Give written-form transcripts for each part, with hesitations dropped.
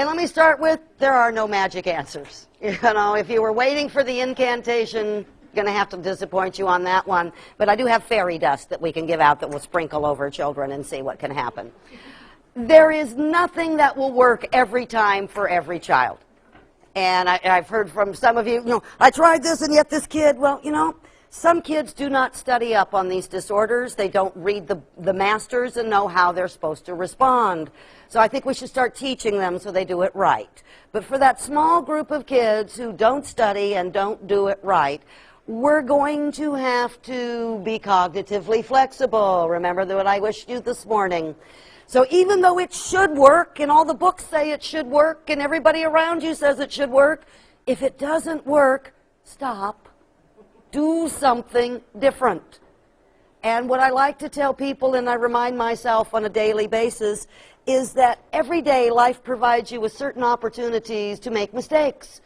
And let me start with, there are no magic answers. You know, if you were waiting for the incantation, going to have to disappoint you on that one. But I do have fairy dust that we can give out that will sprinkle over children and see what can happen. There is nothing that will work every time for every child. And I've heard from some of you, you know, I tried this and yet this kid, well, you know, some kids do not study up on these disorders. They don't read the masters and know how they're supposed to respond. So I think we should start teaching them so they do it right. But for that small group of kids who don't study and don't do it right, we're going to have to be cognitively flexible. Remember what I wished you this morning. So even though it should work, and all the books say it should work, and everybody around you says it should work, if it doesn't work, stop. Do something different. And what I like to tell people, and I remind myself on a daily basis, is that every day life provides you with certain opportunities to make mistakes.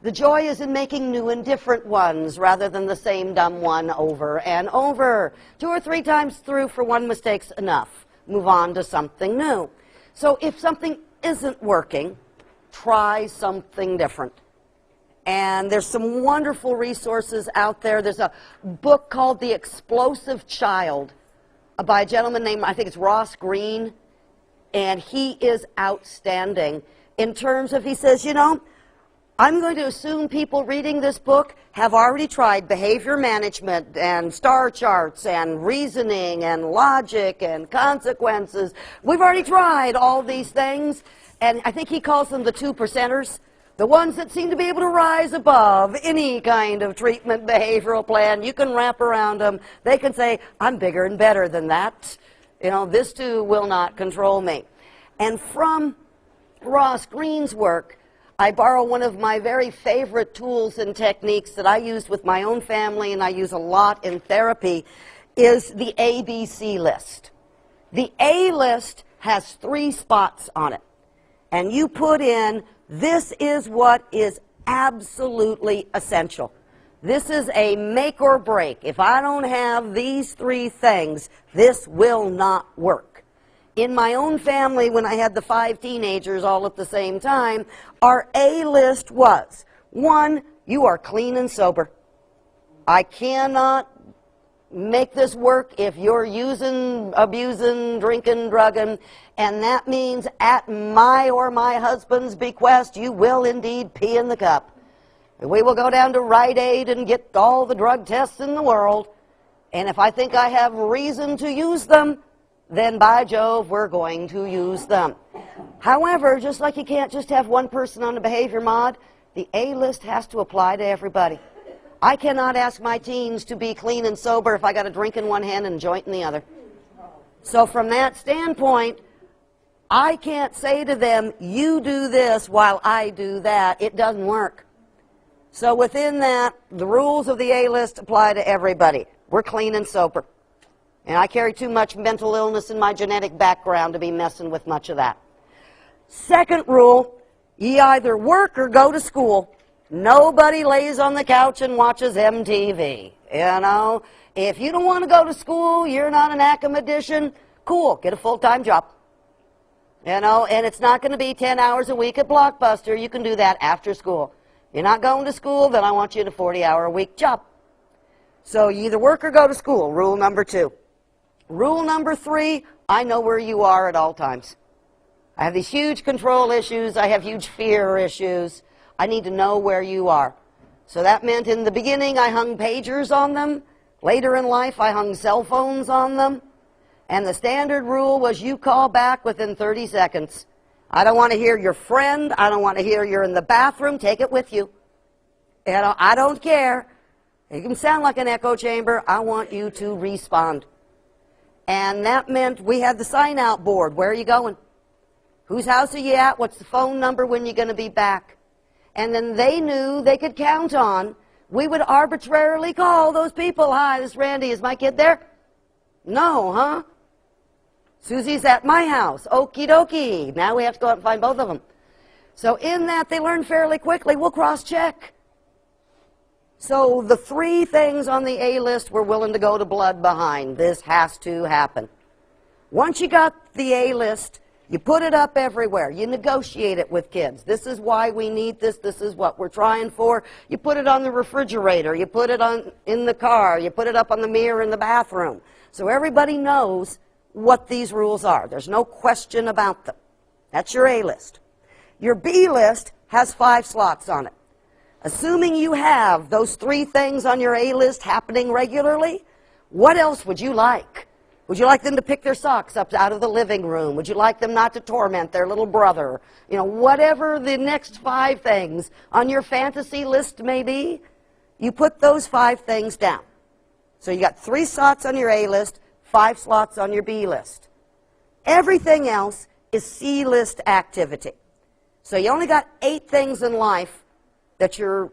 The joy is in making new and different ones rather than the same dumb one over and over. 2 or 3 times through for one mistake's enough. Move on to something new. So if something isn't working, try something different. And there's some wonderful resources out there. There's a book called The Explosive Child by a gentleman named, I think it's Ross Greene, and he is outstanding in terms of, he says, you know, I'm going to assume people reading this book have already tried behavior management and star charts and reasoning and logic and consequences. We've already tried all these things, and I think he calls them the 2%ers, the ones that seem to be able to rise above any kind of treatment behavioral plan. You can wrap around them. They can say, I'm bigger and better than that. You know, this too will not control me. And from Ross Greene's work, I borrow one of my very favorite tools and techniques that I used with my own family and I use a lot in therapy, is the ABC list. The A list has 3 spots on it. And you put in, this is what is absolutely essential. This is a make or break. If I don't have these 3 things, this will not work. In my own family, when I had the 5 teenagers all at the same time, our A list was, 1, you are clean and sober. I cannot make this work if you're using, abusing, drinking, drugging, and that means at my or my husband's bequest, you will indeed pee in the cup. We will go down to Rite Aid and get all the drug tests in the world, and if I think I have reason to use them, then by Jove, we're going to use them. However, just like you can't just have one person on the behavior mod, the A list has to apply to everybody. I cannot ask my teens to be clean and sober if I got a drink in one hand and a joint in the other. So from that standpoint, I can't say to them, you do this while I do that. It doesn't work. So within that, the rules of the A list apply to everybody. We're clean and sober. And I carry too much mental illness in my genetic background to be messing with much of that. Second rule, you either work or go to school. Nobody lays on the couch and watches MTV. You know, if you don't want to go to school, you're not an academician, cool, get a full-time job. You know, and it's not going to be 10 hours a week at Blockbuster. You can do that after school. You're not going to school, then I want you in a 40-hour-a-week job. So you either work or go to school, rule number 2. Rule number 3, I know where you are at all times. I have these huge control issues. I have huge fear issues. I need to know where you are. So that meant in the beginning I hung pagers on them. Later in life I hung cell phones on them. And the standard rule was you call back within 30 seconds. I don't want to hear your friend. I don't want to hear you're in the bathroom. Take it with you. And I don't care. You can sound like an echo chamber. I want you to respond. And that meant we had the sign-out board. Where are you going? Whose house are you at? What's the phone number? When you're going to be back? And then they knew they could count on. We would arbitrarily call those people. Hi, this is Randy. Is my kid there? No, huh? Susie's at my house. Okie dokie. Now we have to go out and find both of them. So in that, they learned fairly quickly. We'll cross-check. So the 3 things on the A list we're willing to go to blood behind. This has to happen. Once you got the A list, You put it up everywhere. You negotiate it with kids. This is why we need this. This is what we're trying for. You put it on the refrigerator. You put it on in the car. You put it up on the mirror in the bathroom. So everybody knows what these rules are. There's no question about them. That's your A list. Your B list has 5 slots on it. Assuming you have those 3 things on your A list happening regularly, what else would you like? Would you like them to pick their socks up out of the living room? Would you like them not to torment their little brother? You know, whatever the next 5 things on your fantasy list may be, you put those 5 things down. So you got 3 slots on your A list, 5 slots on your B list. Everything else is C list activity. So you only got 8 things in life that you're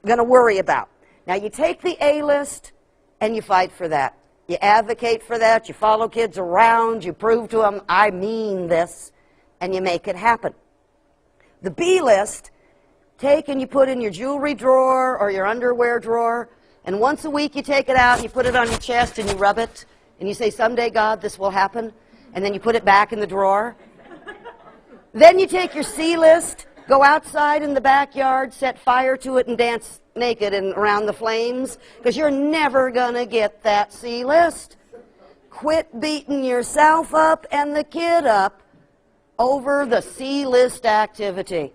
going to worry about. Now you take the A list and you fight for that. You advocate for that, you follow kids around, you prove to them, I mean this, and you make it happen. The B list, take and you put in your jewelry drawer or your underwear drawer, and once a week you take it out and you put it on your chest and you rub it, and you say, someday, God, this will happen, and then you put it back in the drawer. Then you take your C list, go outside in the backyard, set fire to it, and dance naked and around the flames, because you're never going to get that C list. Quit beating yourself up and the kid up over the C list activity.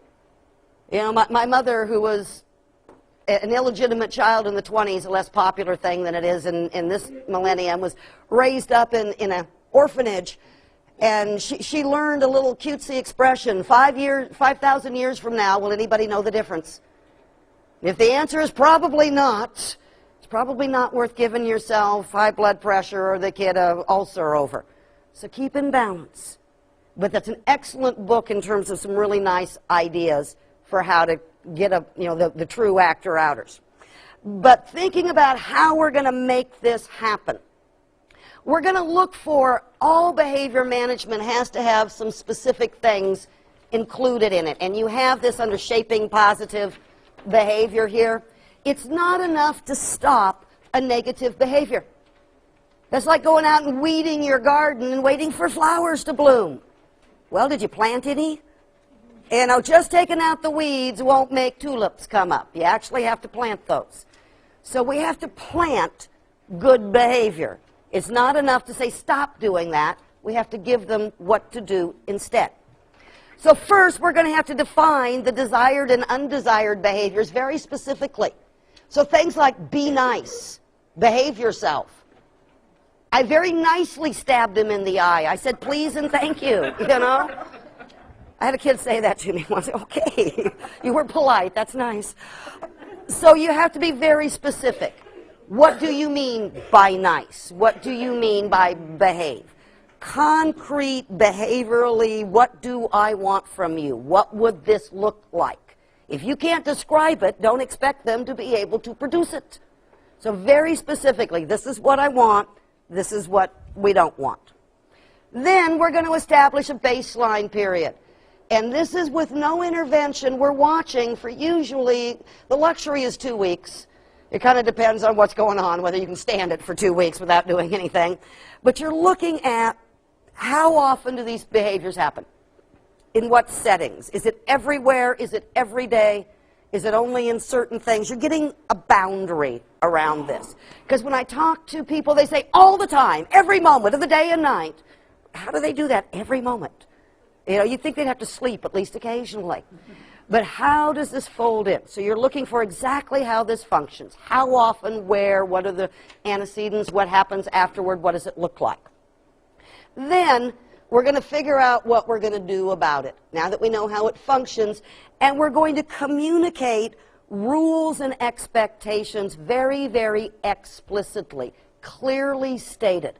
You know, my mother, who was an illegitimate child in the 20s, a less popular thing than it is in this millennium, was raised up in an orphanage. And she learned a little cutesy expression, 5,000 years from now, will anybody know the difference? If the answer is probably not, it's probably not worth giving yourself high blood pressure or the kid an ulcer over. So keep in balance. But that's an excellent book in terms of some really nice ideas for how to get the true actor-outers. But thinking about how we're going to make this happen, we're going to look for, all behavior management has to have some specific things included in it. And you have this under shaping positive behavior here. It's not enough to stop a negative behavior. That's like going out and weeding your garden and waiting for flowers to bloom. Well, did you plant any? You know, just taking out the weeds won't make tulips come up. You actually have to plant those. So we have to plant good behavior. It's not enough to say, stop doing that. We have to give them what to do instead. So first, we're going to have to define the desired and undesired behaviors very specifically. So things like be nice, behave yourself. I very nicely stabbed him in the eye. I said, please and thank you, you know. I had a kid say that to me once. Okay, you were polite, that's nice. So you have to be very specific. What do you mean by nice? What do you mean by behave? Concrete, behaviorally, what do I want from you? What would this look like? If you can't describe it, don't expect them to be able to produce it. So very specifically, this is what I want, this is what we don't want. Then we're going to establish a baseline period. And this is with no intervention. We're watching for usually, the luxury is 2 weeks. It kind of depends on what's going on, whether you can stand it for 2 weeks without doing anything. But you're looking at how often do these behaviors happen? In what settings? Is it everywhere? Is it every day? Is it only in certain things? You're getting a boundary around this. Because when I talk to people, they say all the time, every moment of the day and night. How do they do that every moment? You know, you'd think they'd have to sleep at least occasionally. But how does this fold in? So you're looking for exactly how this functions. How often, where, what are the antecedents, what happens afterward, what does it look like? Then we're going to figure out what we're going to do about it, now that we know how it functions, and we're going to communicate rules and expectations very, very explicitly, clearly stated.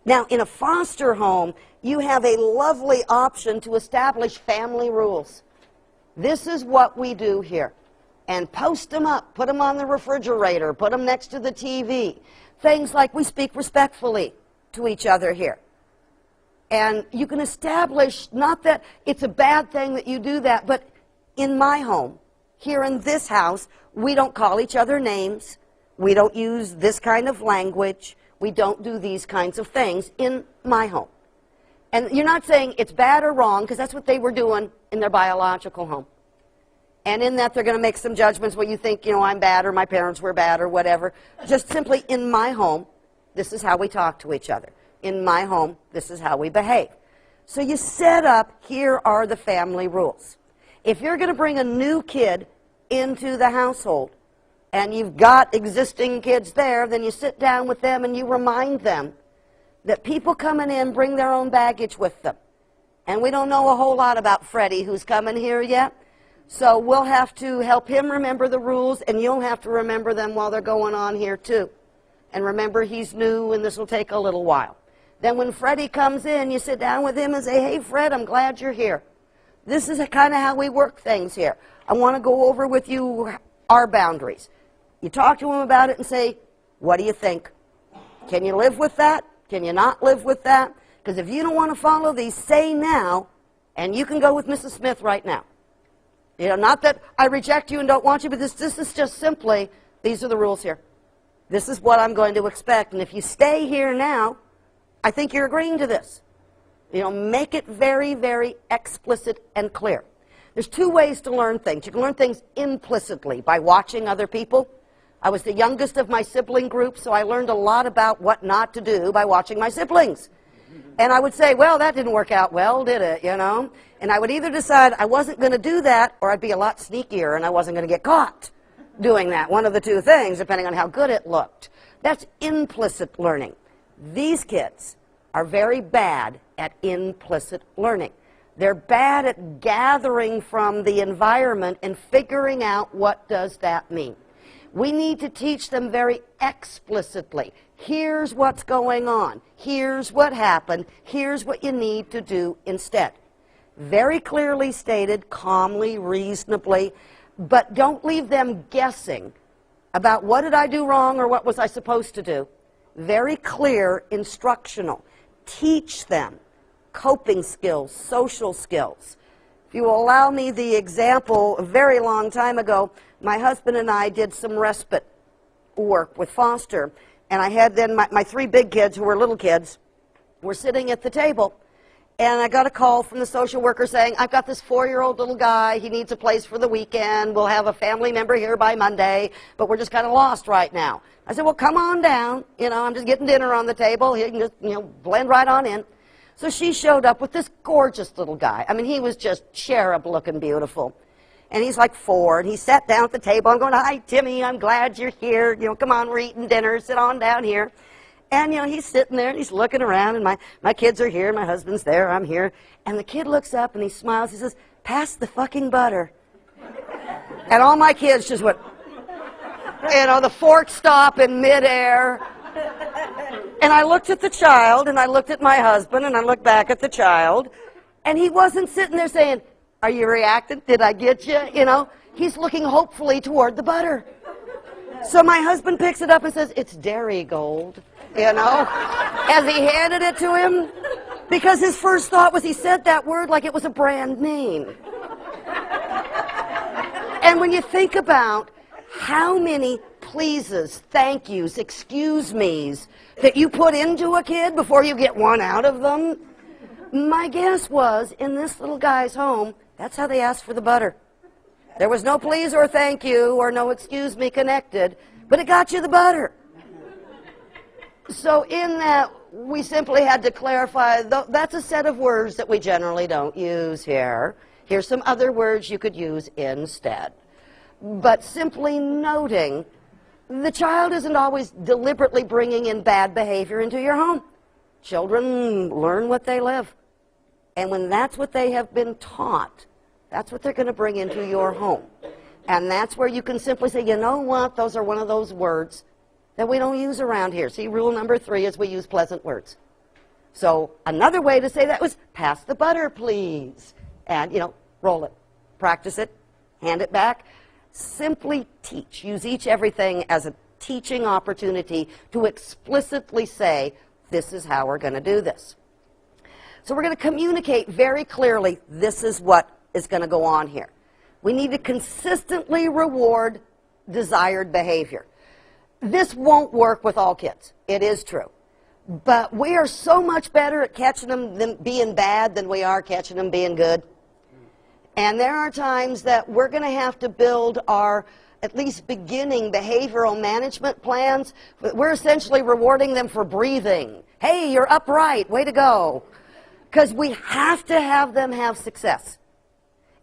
Now, in a foster home, you have a lovely option to establish family rules. This is what we do here. And post them up, put them on the refrigerator, put them next to the TV. Things like we speak respectfully to each other here. And you can establish, not that it's a bad thing that you do that, but in my home, here in this house, we don't call each other names. We don't use this kind of language. We don't do these kinds of things in my home. And you're not saying it's bad or wrong, because that's what they were doing in their biological home. And in that, they're going to make some judgments, what you think, I'm bad, or my parents were bad, or whatever. Just simply, in my home, this is how we talk to each other. In my home, this is how we behave. So you set up, here are the family rules. If you're going to bring a new kid into the household, and you've got existing kids there, then you sit down with them and you remind them that people coming in bring their own baggage with them. And we don't know a whole lot about Freddie, who's coming here yet. So we'll have to help him remember the rules, and you'll have to remember them while they're going on here too. And remember, he's new, and this will take a little while. Then when Freddie comes in, you sit down with him and say, hey, Fred, I'm glad you're here. This is kind of how we work things here. I want to go over with you our boundaries. You talk to him about it and say, what do you think? Can you live with that? Can you not live with that? Because if you don't want to follow these, say now, and you can go with Mrs. Smith right now. Not that I reject you and don't want you, but this is just simply, these are the rules here. This is what I'm going to expect. And if you stay here now, I think you're agreeing to this. Make it very, very explicit and clear. There's two ways to learn things. You can learn things implicitly by watching other people. I was the youngest of my sibling group, so I learned a lot about what not to do by watching my siblings. And I would say, well, that didn't work out well, did it, And I would either decide I wasn't going to do that, or I'd be a lot sneakier and I wasn't going to get caught doing that. One of the two things, depending on how good it looked. That's implicit learning. These kids are very bad at implicit learning. They're bad at gathering from the environment and figuring out what does that mean. We need to teach them very explicitly. Here's what's going on. Here's what happened. Here's what you need to do instead. Very clearly stated, calmly, reasonably, but don't leave them guessing about what did I do wrong or what was I supposed to do. Very clear, instructional. Teach them coping skills, social skills. If you will allow me the example, a very long time ago, my husband and I did some respite work with foster, and I had then my three big kids, who were little kids, were sitting at the table, and I got a call from the social worker saying, I've got this 4-year-old little guy, he needs a place for the weekend, we'll have a family member here by Monday, but we're just kind of lost right now. I said, well, come on down, I'm just getting dinner on the table, you can just, blend right on in. So she showed up with this gorgeous little guy. I mean, he was just cherub-looking beautiful. And he's like 4, and he sat down at the table. I'm going, hi, Timmy, I'm glad you're here. Come on, we're eating dinner. Sit on down here. And, he's sitting there, and he's looking around, and my kids are here, my husband's there, I'm here. And the kid looks up, and he smiles. He says, pass the fucking butter. And all my kids just went, the fork stop in midair. And I looked at the child, and I looked at my husband, and I looked back at the child, and he wasn't sitting there saying, are you reacting? Did I get you? He's looking hopefully toward the butter. So my husband picks it up and says, it's dairy gold, as he handed it to him, because his first thought was he said that word like it was a brand name. And when you think about how many pleases, thank yous, excuse me's that you put into a kid before you get one out of them, my guess was in this little guy's home, that's how they asked for the butter. There was no please or thank you or no excuse me connected, but it got you the butter. So in that, we simply had to clarify, that's a set of words that we generally don't use here. Here's some other words you could use instead. But simply noting, the child isn't always deliberately bringing in bad behavior into your home. Children learn what they live. And when that's what they have been taught, that's what they're going to bring into your home. And that's where you can simply say, you know what, those are one of those words that we don't use around here. See, rule number 3 is we use pleasant words. So another way to say that was, pass the butter, please. And, roll it. Practice it. Hand it back. Simply teach. Use each everything as a teaching opportunity to explicitly say, this is how we're going to do this. So we're going to communicate very clearly, this is what is going to go on here. We need to consistently reward desired behavior. This won't work with all kids. It is true. But we are so much better at catching them being bad than we are catching them being good. And there are times that we're going to have to build our, at least beginning, behavioral management plans. We're essentially rewarding them for breathing. Hey, you're upright. Way to go. Because we have to have them have success.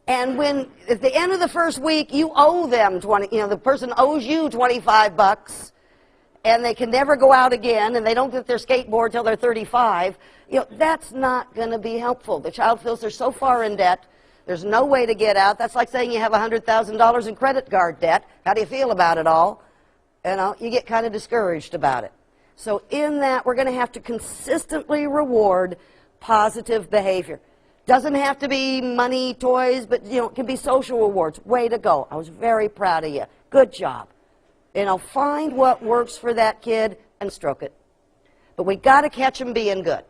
And when, at the end of the first week, you owe them the person owes you $25, and they can never go out again, and they don't get their skateboard till they're 35, that's not going to be helpful. The child feels they're so far in debt, there's no way to get out. That's like saying you have $100,000 in credit card debt. How do you feel about it all? You get kind of discouraged about it. So in that, we're going to have to consistently reward positive behavior. Doesn't have to be money, toys, but it can be social rewards. Way to go. I was very proud of you. Good job. Find what works for that kid and stroke it. But we got to catch them being good.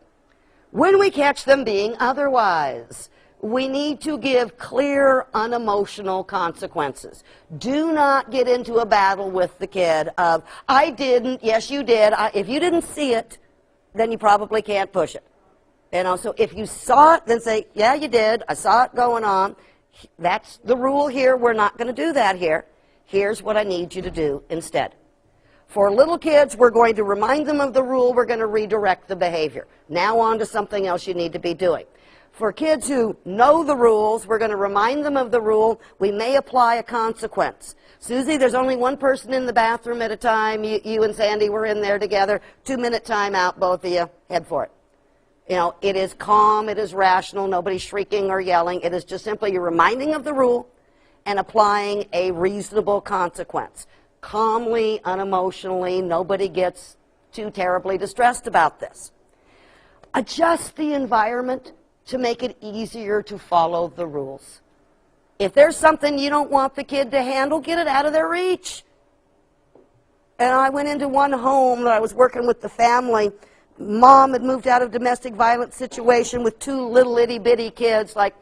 When we catch them being otherwise, we need to give clear, unemotional consequences. Do not get into a battle with the kid of, I didn't, yes you did. If you didn't see it, then you probably can't push it. So if you saw it, then say, yeah, you did. I saw it going on. That's the rule here. We're not going to do that here. Here's what I need you to do instead. For little kids, we're going to remind them of the rule. We're going to redirect the behavior. Now on to something else you need to be doing. For kids who know the rules, we're going to remind them of the rule. We may apply a consequence. Susie, there's only one person in the bathroom at a time. You and Sandy were in there together. 2-minute timeout, both of you. Head for it. It is calm. It is rational. Nobody's shrieking or yelling. It is just simply you're reminding of the rule and applying a reasonable consequence. Calmly, unemotionally, nobody gets too terribly distressed about this. Adjust the environment to make it easier to follow the rules. If there's something you don't want the kid to handle, get it out of their reach. And I went into one home that I was working with the family. Mom had moved out of domestic violence situation with 2 little itty-bitty kids, like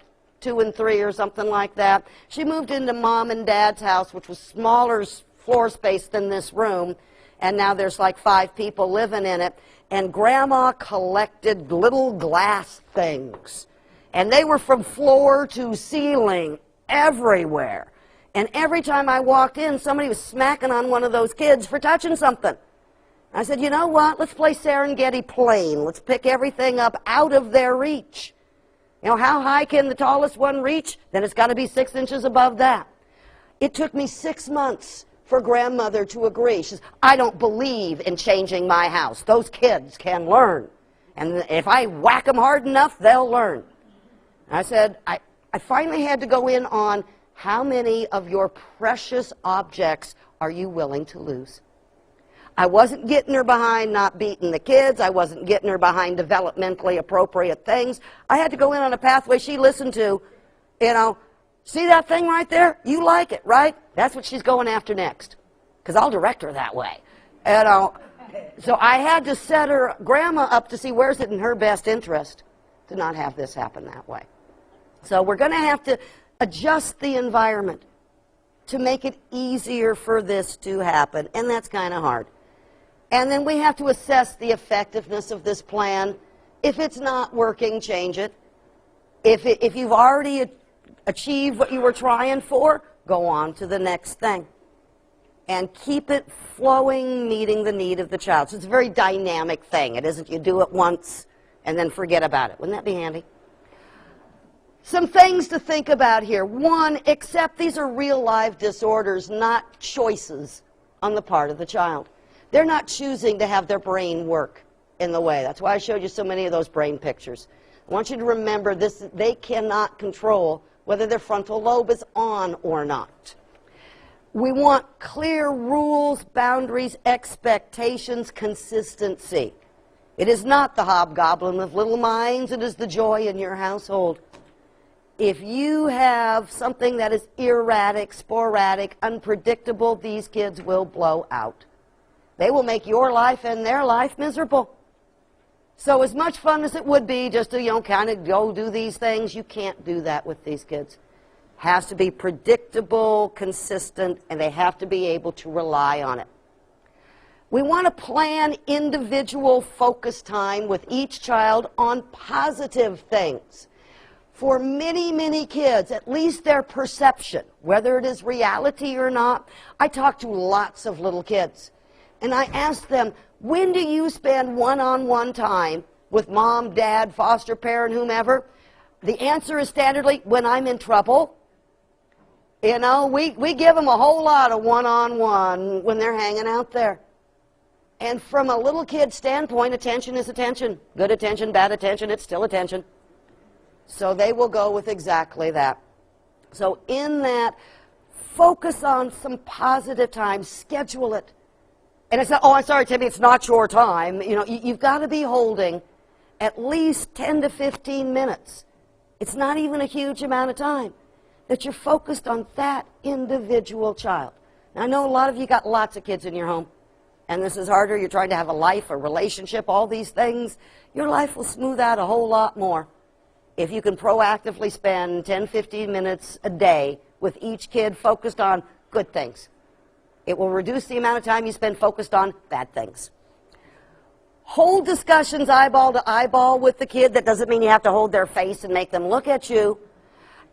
2 and 3 or something like that. She moved into Mom and Dad's house, which was smaller floor space than this room, and now there's like 5 people living in it. And Grandma collected little glass things, and they were from floor to ceiling everywhere. And every time I walked in, somebody was smacking on one of those kids for touching something. I said, you know what, let's play Serengeti Plain. Let's pick everything up out of their reach. How high can the tallest one reach? Then it's got to be 6 inches above that. It took me 6 months for grandmother to agree. She says, I don't believe in changing my house. Those kids can learn. And if I whack them hard enough, they'll learn. I said, I finally had to go in on how many of your precious objects are you willing to lose? I wasn't getting her behind not beating the kids. I wasn't getting her behind developmentally appropriate things. I had to go in on a pathway she listened to. See that thing right there? You like it, right? That's what she's going after next. Because I'll direct her that way. So I had to set her grandma up to see where's it in her best interest to not have this happen that way. So we're going to have to adjust the environment to make it easier for this to happen. And that's kind of hard. And then we have to assess the effectiveness of this plan. If it's not working, change it. If you've already achieved what you were trying for, go on to the next thing. And keep it flowing, meeting the need of the child. So it's a very dynamic thing. It isn't you do it once and then forget about it. Wouldn't that be handy? Some things to think about here. 1, accept these are real life disorders, not choices on the part of the child. They're not choosing to have their brain work in the way. That's why I showed you so many of those brain pictures. I want you to remember this, they cannot control whether their frontal lobe is on or not. We want clear rules, boundaries, expectations, consistency. It is not the hobgoblin of little minds, it is the joy in your household. If you have something that is erratic, sporadic, unpredictable, these kids will blow out. They will make your life and their life miserable. So as much fun as it would be just to, kind of go do these things, you can't do that with these kids. Has to be predictable, consistent, and they have to be able to rely on it. We want to plan individual focus time with each child on positive things. For many, many kids, at least their perception, whether it is reality or not, I talk to lots of little kids, and I ask them, when do you spend one-on-one time with mom, dad, foster parent, whomever? The answer is standardly, when I'm in trouble. You know, we give them a whole lot of one-on-one when they're hanging out there. And from a little kid's standpoint, attention is attention. Good attention, bad attention, it's still attention. So they will go with exactly that. So in that, focus on some positive time, schedule it. And it's not, oh, I'm sorry, Timmy, it's not your time. You know, you've got to be holding at least 10 to 15 minutes. It's not even a huge amount of time that you're focused on that individual child. Now, I know a lot of you got lots of kids in your home, and this is harder. You're trying to have a life, a relationship, all these things. Your life will smooth out a whole lot more if you can proactively spend 10, 15 minutes a day with each kid focused on good things. It will reduce the amount of time you spend focused on bad things. Hold discussions eyeball to eyeball with the kid. That doesn't mean you have to hold their face and make them look at you.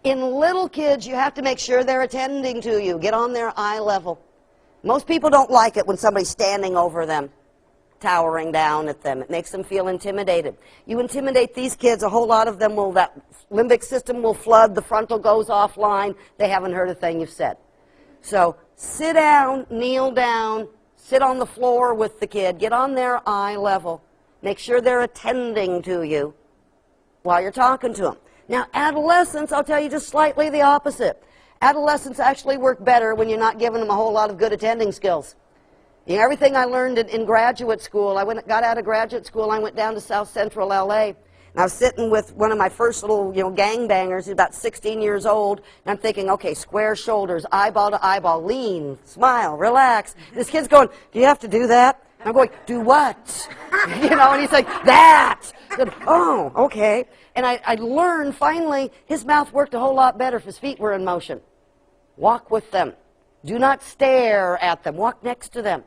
In little kids, you have to make sure they're attending to you. Get on their eye level. Most people don't like it when somebody's standing over them, towering down at them. It makes them feel intimidated. You intimidate these kids, a whole lot of them will, that limbic system will flood, the frontal goes offline, they haven't heard a thing you've said. So sit down, kneel down, sit on the floor with the kid, get on their eye level. Make sure they're attending to you while you're talking to them. Now, adolescents, I'll tell you just slightly the opposite. Adolescents actually work better when you're not giving them a whole lot of good attending skills. You know, everything I learned in graduate school, got out of graduate school, I went down to South Central LA, and I was sitting with one of my first little, gangbangers, he's about 16 years old, and I'm thinking, okay, square shoulders, eyeball to eyeball, lean, smile, relax. This kid's going, do you have to do that? And I'm going, do what? And he's like, that. I said, oh, okay. And I learned, finally, his mouth worked a whole lot better if his feet were in motion. Walk with them. Do not stare at them. Walk next to them.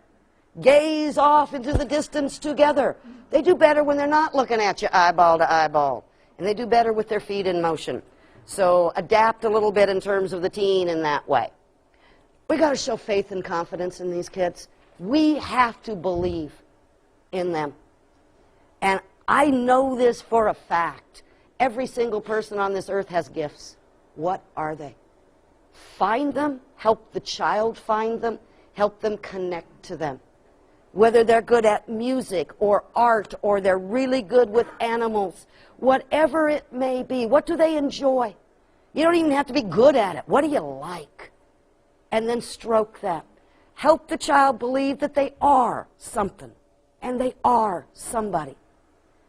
Gaze off into the distance together. They do better when they're not looking at you eyeball to eyeball. And they do better with their feet in motion. So adapt a little bit in terms of the teen in that way. We've got to show faith and confidence in these kids. We have to believe in them. And I know this for a fact. Every single person on this earth has gifts. What are they? Find them, help the child find them, help them connect to them. Whether they're good at music or art or they're really good with animals, whatever it may be, what do they enjoy? You don't even have to be good at it. What do you like? And then stroke that. Help the child believe that they are something and they are somebody.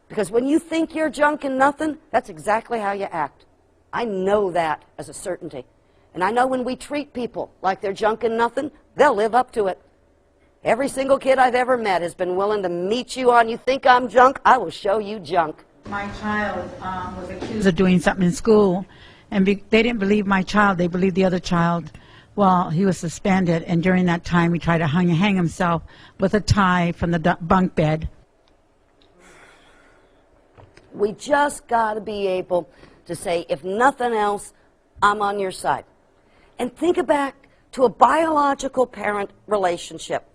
Because when you think you're junk and nothing, that's exactly how you act. I know that as a certainty. And I know when we treat people like they're junk and nothing, they'll live up to it. Every single kid I've ever met has been willing to meet you on, you think I'm junk, I will show you junk. My child was accused of doing something in school, and they didn't believe my child, they believed the other child. Well, he was suspended, and during that time he tried to hang himself with a tie from the bunk bed. We just got to be able to say, if nothing else, I'm on your side. And think back to a biological parent relationship.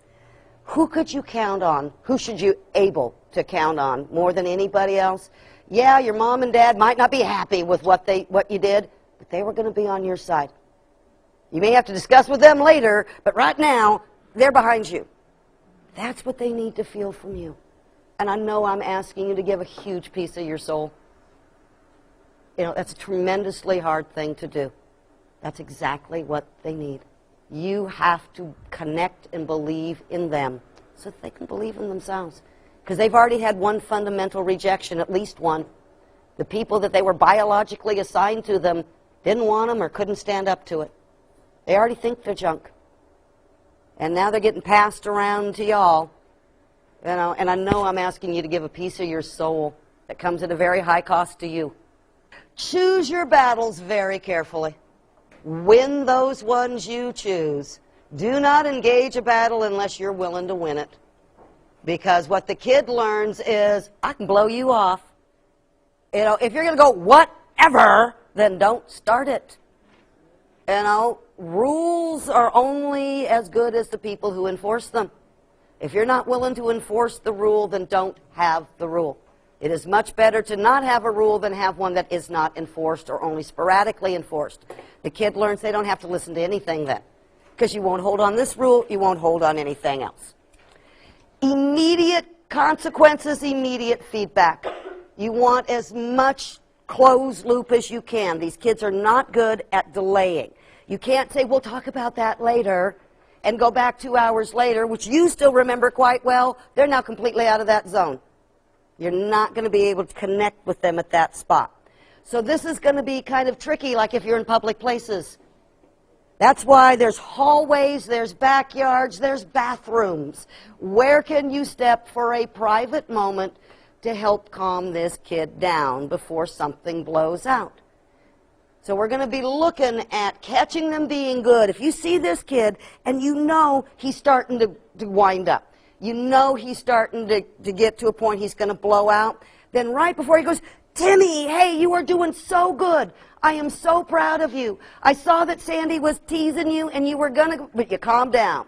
Who could you count on? Who should you able to count on more than anybody else? Yeah, your mom and dad might not be happy with what you did, but they were going to be on your side. You may have to discuss with them later, but right now, they're behind you. That's what they need to feel from you. And I know I'm asking you to give a huge piece of your soul. That's a tremendously hard thing to do. That's exactly what they need. You have to connect and believe in them so that they can believe in themselves. Because they've already had one fundamental rejection, at least one. The people that they were biologically assigned to them didn't want them or couldn't stand up to it. They already think they're junk. And now they're getting passed around to y'all. And I know I'm asking you to give a piece of your soul that comes at a very high cost to you. Choose your battles very carefully. Win those ones you choose. Do not engage a battle unless you're willing to win it. Because what the kid learns is, I can blow you off. You know, if you're going to go whatever, then don't start it. You know, rules are only as good as the people who enforce them. If you're not willing to enforce the rule, then don't have the rule. It is much better to not have a rule than have one that is not enforced or only sporadically enforced. The kid learns they don't have to listen to anything then. Because you won't hold on this rule, you won't hold on anything else. Immediate consequences, immediate feedback. You want as much closed loop as you can. These kids are not good at delaying. You can't say, we'll talk about that later, and go back 2 hours later, which you still remember quite well. They're now completely out of that zone. You're not going to be able to connect with them at that spot. So this is going to be kind of tricky, like if you're in public places. That's why there's hallways, there's backyards, there's bathrooms. Where can you step for a private moment to help calm this kid down before something blows out? So we're going to be looking at catching them being good. If you see this kid and you know he's starting to wind up, you know he's starting to get to a point he's going to blow out, then right before he goes, Timmy, hey, you are doing so good. I am so proud of you. I saw that Sandy was teasing you and you were going to, but you calm down.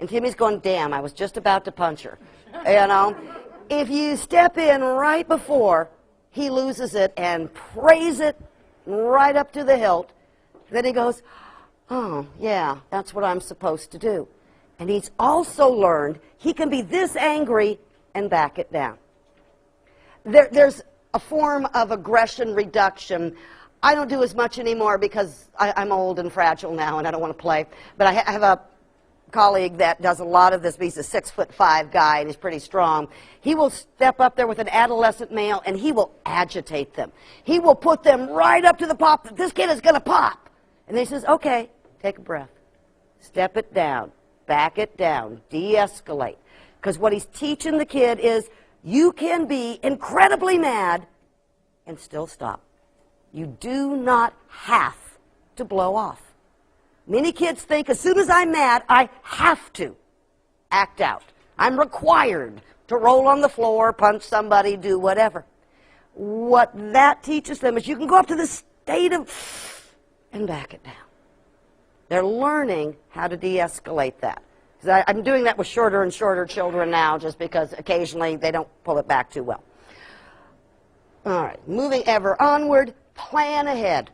And Timmy's going, damn, I was just about to punch her. You know, if you step in right before he loses it and praise it right up to the hilt, then he goes, oh, yeah, that's what I'm supposed to do. And he's also learned he can be this angry and back it down. There's a form of aggression reduction. I don't do as much anymore because I'm old and fragile now and I don't want to play. But I have a colleague that does a lot of this. He's a 6'5" guy and he's pretty strong. He will step up there with an adolescent male and he will agitate them. He will put them right up to the pop. This kid is going to pop. And then he says, okay, take a breath. Step it down. Back it down. De-escalate. Because what he's teaching the kid is you can be incredibly mad and still stop. You do not have to blow off. Many kids think as soon as I'm mad, I have to act out. I'm required to roll on the floor, punch somebody, do whatever. What that teaches them is you can go up to the state of and back it down. They're learning how to de-escalate that. I'm doing that with shorter and shorter children now just because occasionally they don't pull it back too well. All right, moving ever onward, plan ahead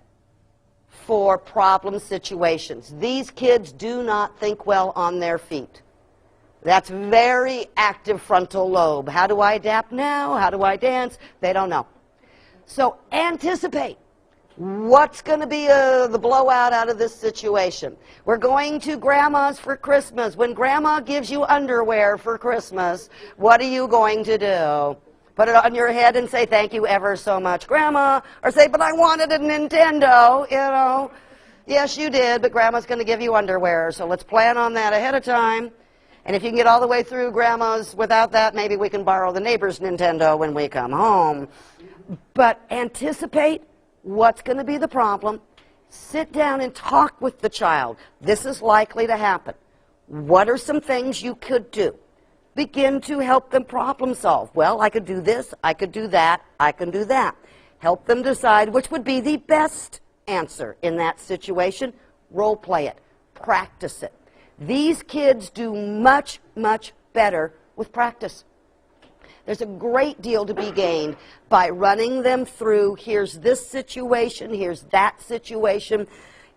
for problem situations. These kids do not think well on their feet. That's very active frontal lobe. How do I adapt now? How do I dance? They don't know. So anticipate. What's going to be the blowout out of this situation? We're going to Grandma's for Christmas. When Grandma gives you underwear for Christmas, what are you going to do? Put it on your head and say, thank you ever so much, Grandma. Or say, but I wanted a Nintendo, you know. Yes, you did, but Grandma's going to give you underwear. So let's plan on that ahead of time. And if you can get all the way through Grandma's without that, maybe we can borrow the neighbor's Nintendo when we come home. But anticipate what's going to be the problem. Sit down and talk with the child. This is likely to happen. What are some things you could do? Begin to help them problem solve. Well, I could do this, I could do that, I can do that. Help them decide which would be the best answer in that situation. Role play it. Practice it. These kids do much, much better with practice. There's a great deal to be gained by running them through, here's this situation, here's that situation.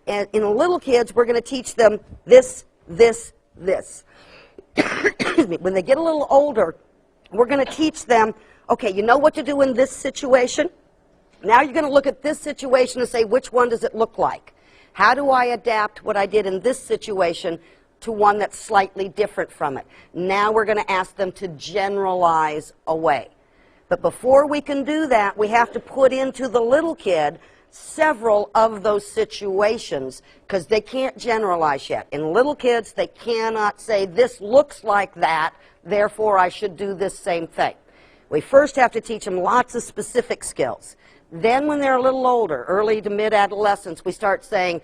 And in little kids, we're going to teach them this, this, this. Excuse me. When they get a little older, we're going to teach them, okay, you know what to do in this situation? Now you're going to look at this situation and say, which one does it look like? How do I adapt what I did in this situation to one that's slightly different from it? Now we're going to ask them to generalize away. But before we can do that, we have to put into the little kid several of those situations because they can't generalize yet. In little kids, they cannot say, this looks like that, therefore I should do this same thing. We first have to teach them lots of specific skills. Then when they're a little older, early to mid-adolescence, we start saying,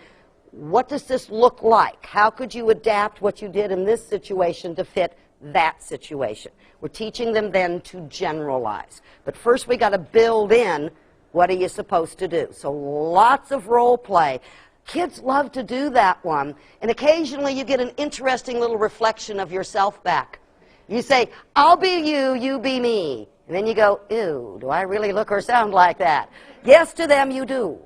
what does this look like? How could you adapt what you did in this situation to fit that situation. We're teaching them then to generalize. But first we got to build in what are you supposed to do. So lots of role play. Kids love to do that one, and occasionally you get an interesting little reflection of yourself back. You say, I'll be you, you be me. And then you go, ew, do I really look or sound like that? Yes, to them you do.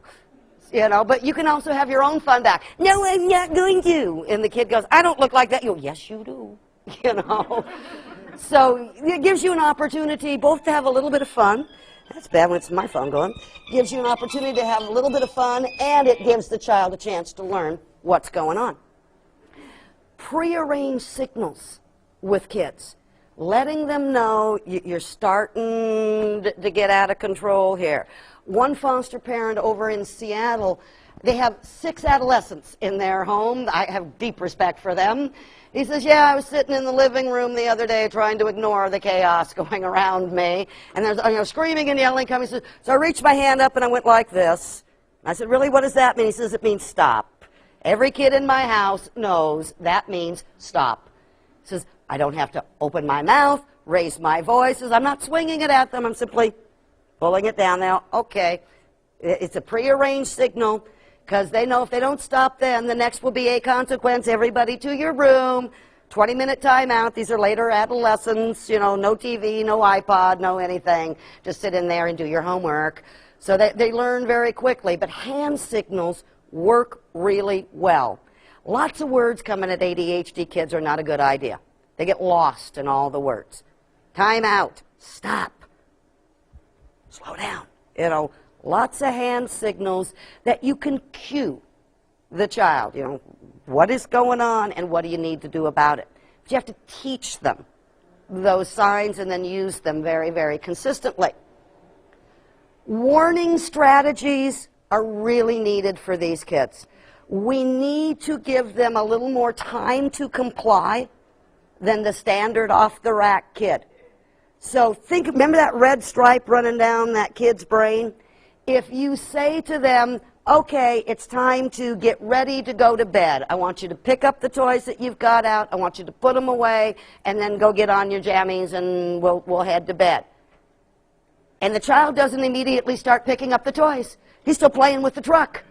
You know, but you can also have your own fun back. No, I'm not going to. And the kid goes, I don't look like that. You go, yes, you do. You know. So it gives you an opportunity both to have a little bit of fun. That's bad when it's my phone going. Gives you an opportunity to have a little bit of fun, and it gives the child a chance to learn what's going on. Prearranged signals with kids. Letting them know you're starting to get out of control here. One foster parent over in Seattle, they have 6 adolescents in their home. I have deep respect for them. He says, yeah, I was sitting in the living room the other day trying to ignore the chaos going around me. And there's screaming and yelling coming. He says, so I reached my hand up and I went like this. I said, really, what does that mean? He says, it means stop. Every kid in my house knows that means stop. He says, I don't have to open my mouth, raise my voice. He says, I'm not swinging it at them. I'm simply pulling it down now. Okay. It's a prearranged signal. Because they know if they don't stop then, the next will be a consequence. Everybody to your room, 20-minute timeout. These are later adolescents, you know, no TV, no iPod, no anything. Just sit in there and do your homework. So they learn very quickly. But hand signals work really well. Lots of words coming at ADHD kids are not a good idea. They get lost in all the words. Time out. Stop. Slow down. You know. Lots of hand signals that you can cue the child. You know, what is going on and what do you need to do about it? But you have to teach them those signs and then use them very, very consistently. Warning strategies are really needed for these kids. We need to give them a little more time to comply than the standard off-the-rack kid. So remember that red stripe running down that kid's brain? If you say to them, okay, it's time to get ready to go to bed. I want you to pick up the toys that you've got out. I want you to put them away and then go get on your jammies and we'll head to bed. And the child doesn't immediately start picking up the toys. He's still playing with the truck.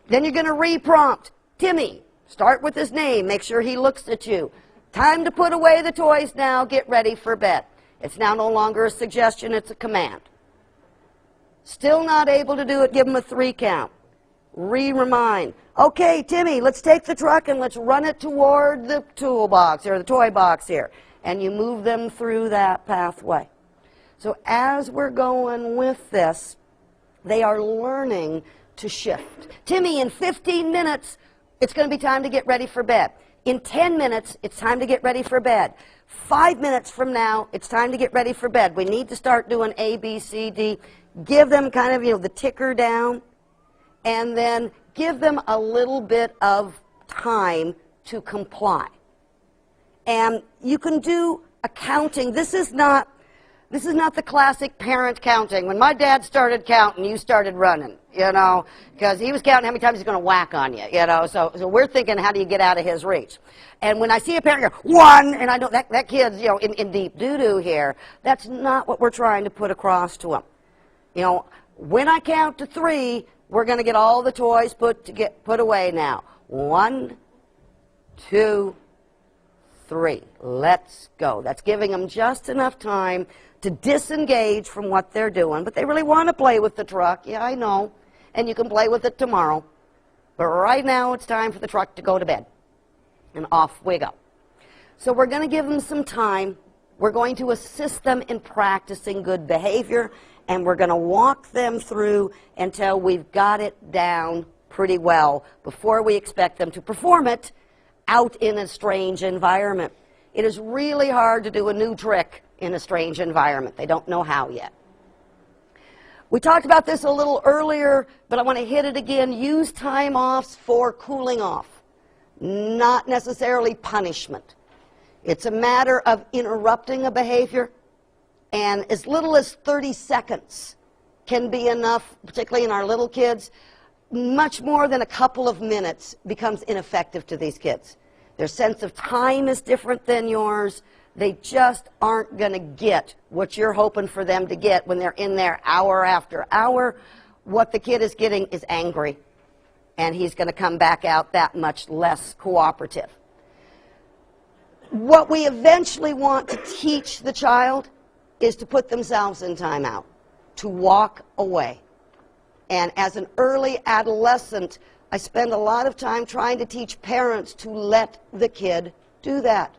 Then you're going to re-prompt. Timmy, start with his name. Make sure he looks at you. Time to put away the toys now. Get ready for bed. It's now no longer a suggestion. It's a command. Still not able to do it, give them a 3 count. Remind. Okay, Timmy, let's take the truck and let's run it toward the toolbox or the toy box here. And you move them through that pathway. So as we're going with this, they are learning to shift. Timmy, in 15 minutes, it's going to be time to get ready for bed. In 10 minutes, it's time to get ready for bed. 5 minutes from now, it's time to get ready for bed. We need to start doing A, B, C, D. Give them kind of, you know, the ticker down, and then give them a little bit of time to comply. And you can do a counting. This is not the classic parent counting. When my dad started counting, you started running, you know, because he was counting how many times he's going to whack on you, you know. So we're thinking, how do you get out of his reach? And when I see a parent go, 1, and I know that kid's, you know, in deep doo-doo here, that's not what we're trying to put across to him. You know, when I count to 3, we're going to get all the toys put away now. 1, 2, 3. Let's go. That's giving them just enough time to disengage from what they're doing. But they really want to play with the truck. Yeah, I know. And you can play with it tomorrow. But right now it's time for the truck to go to bed. And off we go. So we're going to give them some time. We're going to assist them in practicing good behavior. And we're going to walk them through until we've got it down pretty well before we expect them to perform it out in a strange environment. It is really hard to do a new trick in a strange environment. They don't know how yet. We talked about this a little earlier, but I want to hit it again. Use time offs for cooling off, not necessarily punishment. It's a matter of interrupting a behavior. And as little as 30 seconds can be enough, particularly in our little kids. Much more than a couple of minutes becomes ineffective to these kids. Their sense of time is different than yours. They just aren't going to get what you're hoping for them to get when they're in there hour after hour. What the kid is getting is angry, and he's going to come back out that much less cooperative. What we eventually want to teach the child is to put themselves in timeout, to walk away. And as an early adolescent, I spend a lot of time trying to teach parents to let the kid do that.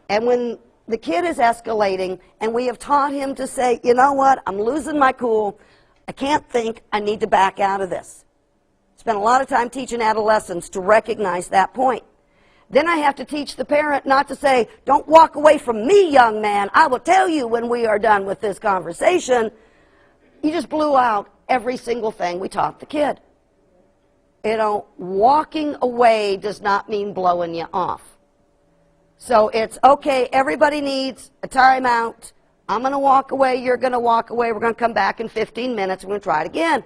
And when the kid is escalating and we have taught him to say, you know what, I'm losing my cool, I can't think, I need to back out of this. Spend a lot of time teaching adolescents to recognize that point. Then I have to teach the parent not to say, don't walk away from me, young man. I will tell you when we are done with this conversation. You just blew out every single thing we taught the kid. You know, walking away does not mean blowing you off. So it's, okay, everybody needs a timeout. I'm going to walk away. You're going to walk away. We're going to come back in 15 minutes. We're going to try it again.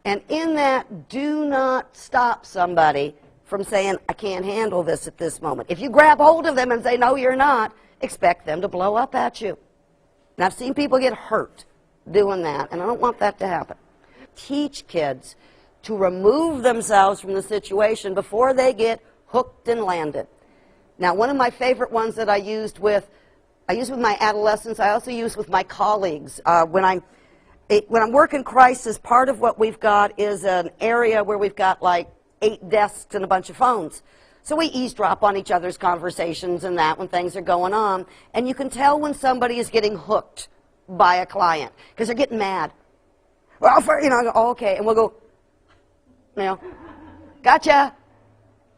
And in that, do not stop somebody from saying, I can't handle this at this moment. If you grab hold of them and say, no, you're not, expect them to blow up at you. And I've seen people get hurt doing that, and I don't want that to happen. Teach kids to remove themselves from the situation before they get hooked and landed. Now, one of my favorite ones that I used with my adolescents, I also use with my colleagues. When I'm working crisis, part of what we've got is an area where we've got like 8 desks and a bunch of phones. So we eavesdrop on each other's conversations and that when things are going on. And you can tell when somebody is getting hooked by a client because they're getting mad. Well, you know, I go, oh, okay. And we'll go, you know, gotcha.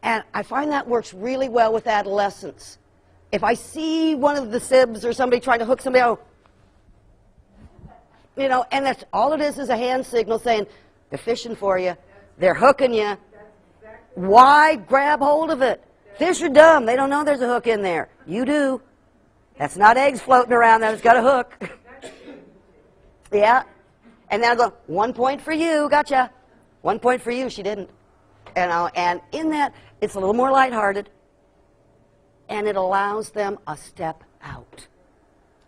And I find that works really well with adolescents. If I see one of the sibs or somebody trying to hook somebody, I'll, you know, and that's all it is a hand signal saying, they're fishing for you. They're hooking you. Why grab hold of it? Fish are dumb. They don't know there's a hook in there. You do. That's not eggs floating around there. It's got a hook. Yeah. And then I go, 1 point for you. Gotcha. 1 point for you. She didn't. You know, and in that, it's a little more lighthearted. And it allows them a step out.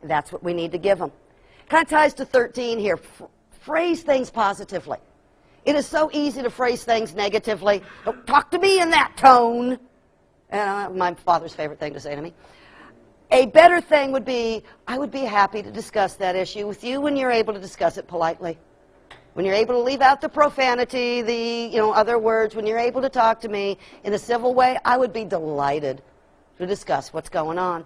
That's what we need to give them. Kind of ties to 13 here. Phrase things positively. It is so easy to phrase things negatively. Don't talk to me in that tone. My father's favorite thing to say to me. A better thing would be, I would be happy to discuss that issue with you when you're able to discuss it politely. When you're able to leave out the profanity, the other words, when you're able to talk to me in a civil way, I would be delighted to discuss what's going on.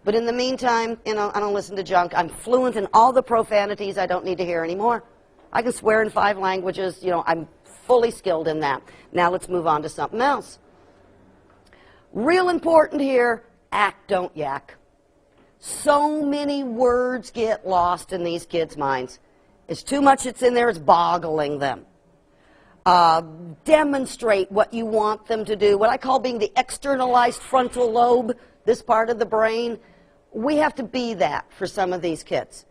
But in the meantime, I don't listen to junk. I'm fluent in all the profanities I don't need to hear anymore. I can swear in 5 languages. I'm fully skilled in that. Now let's move on to something else. Real important here, act, don't yak. So many words get lost in these kids' minds. It's too much that's in there, it's boggling them. Demonstrate what you want them to do. What I call being the externalized frontal lobe, this part of the brain. We have to be that for some of these kids.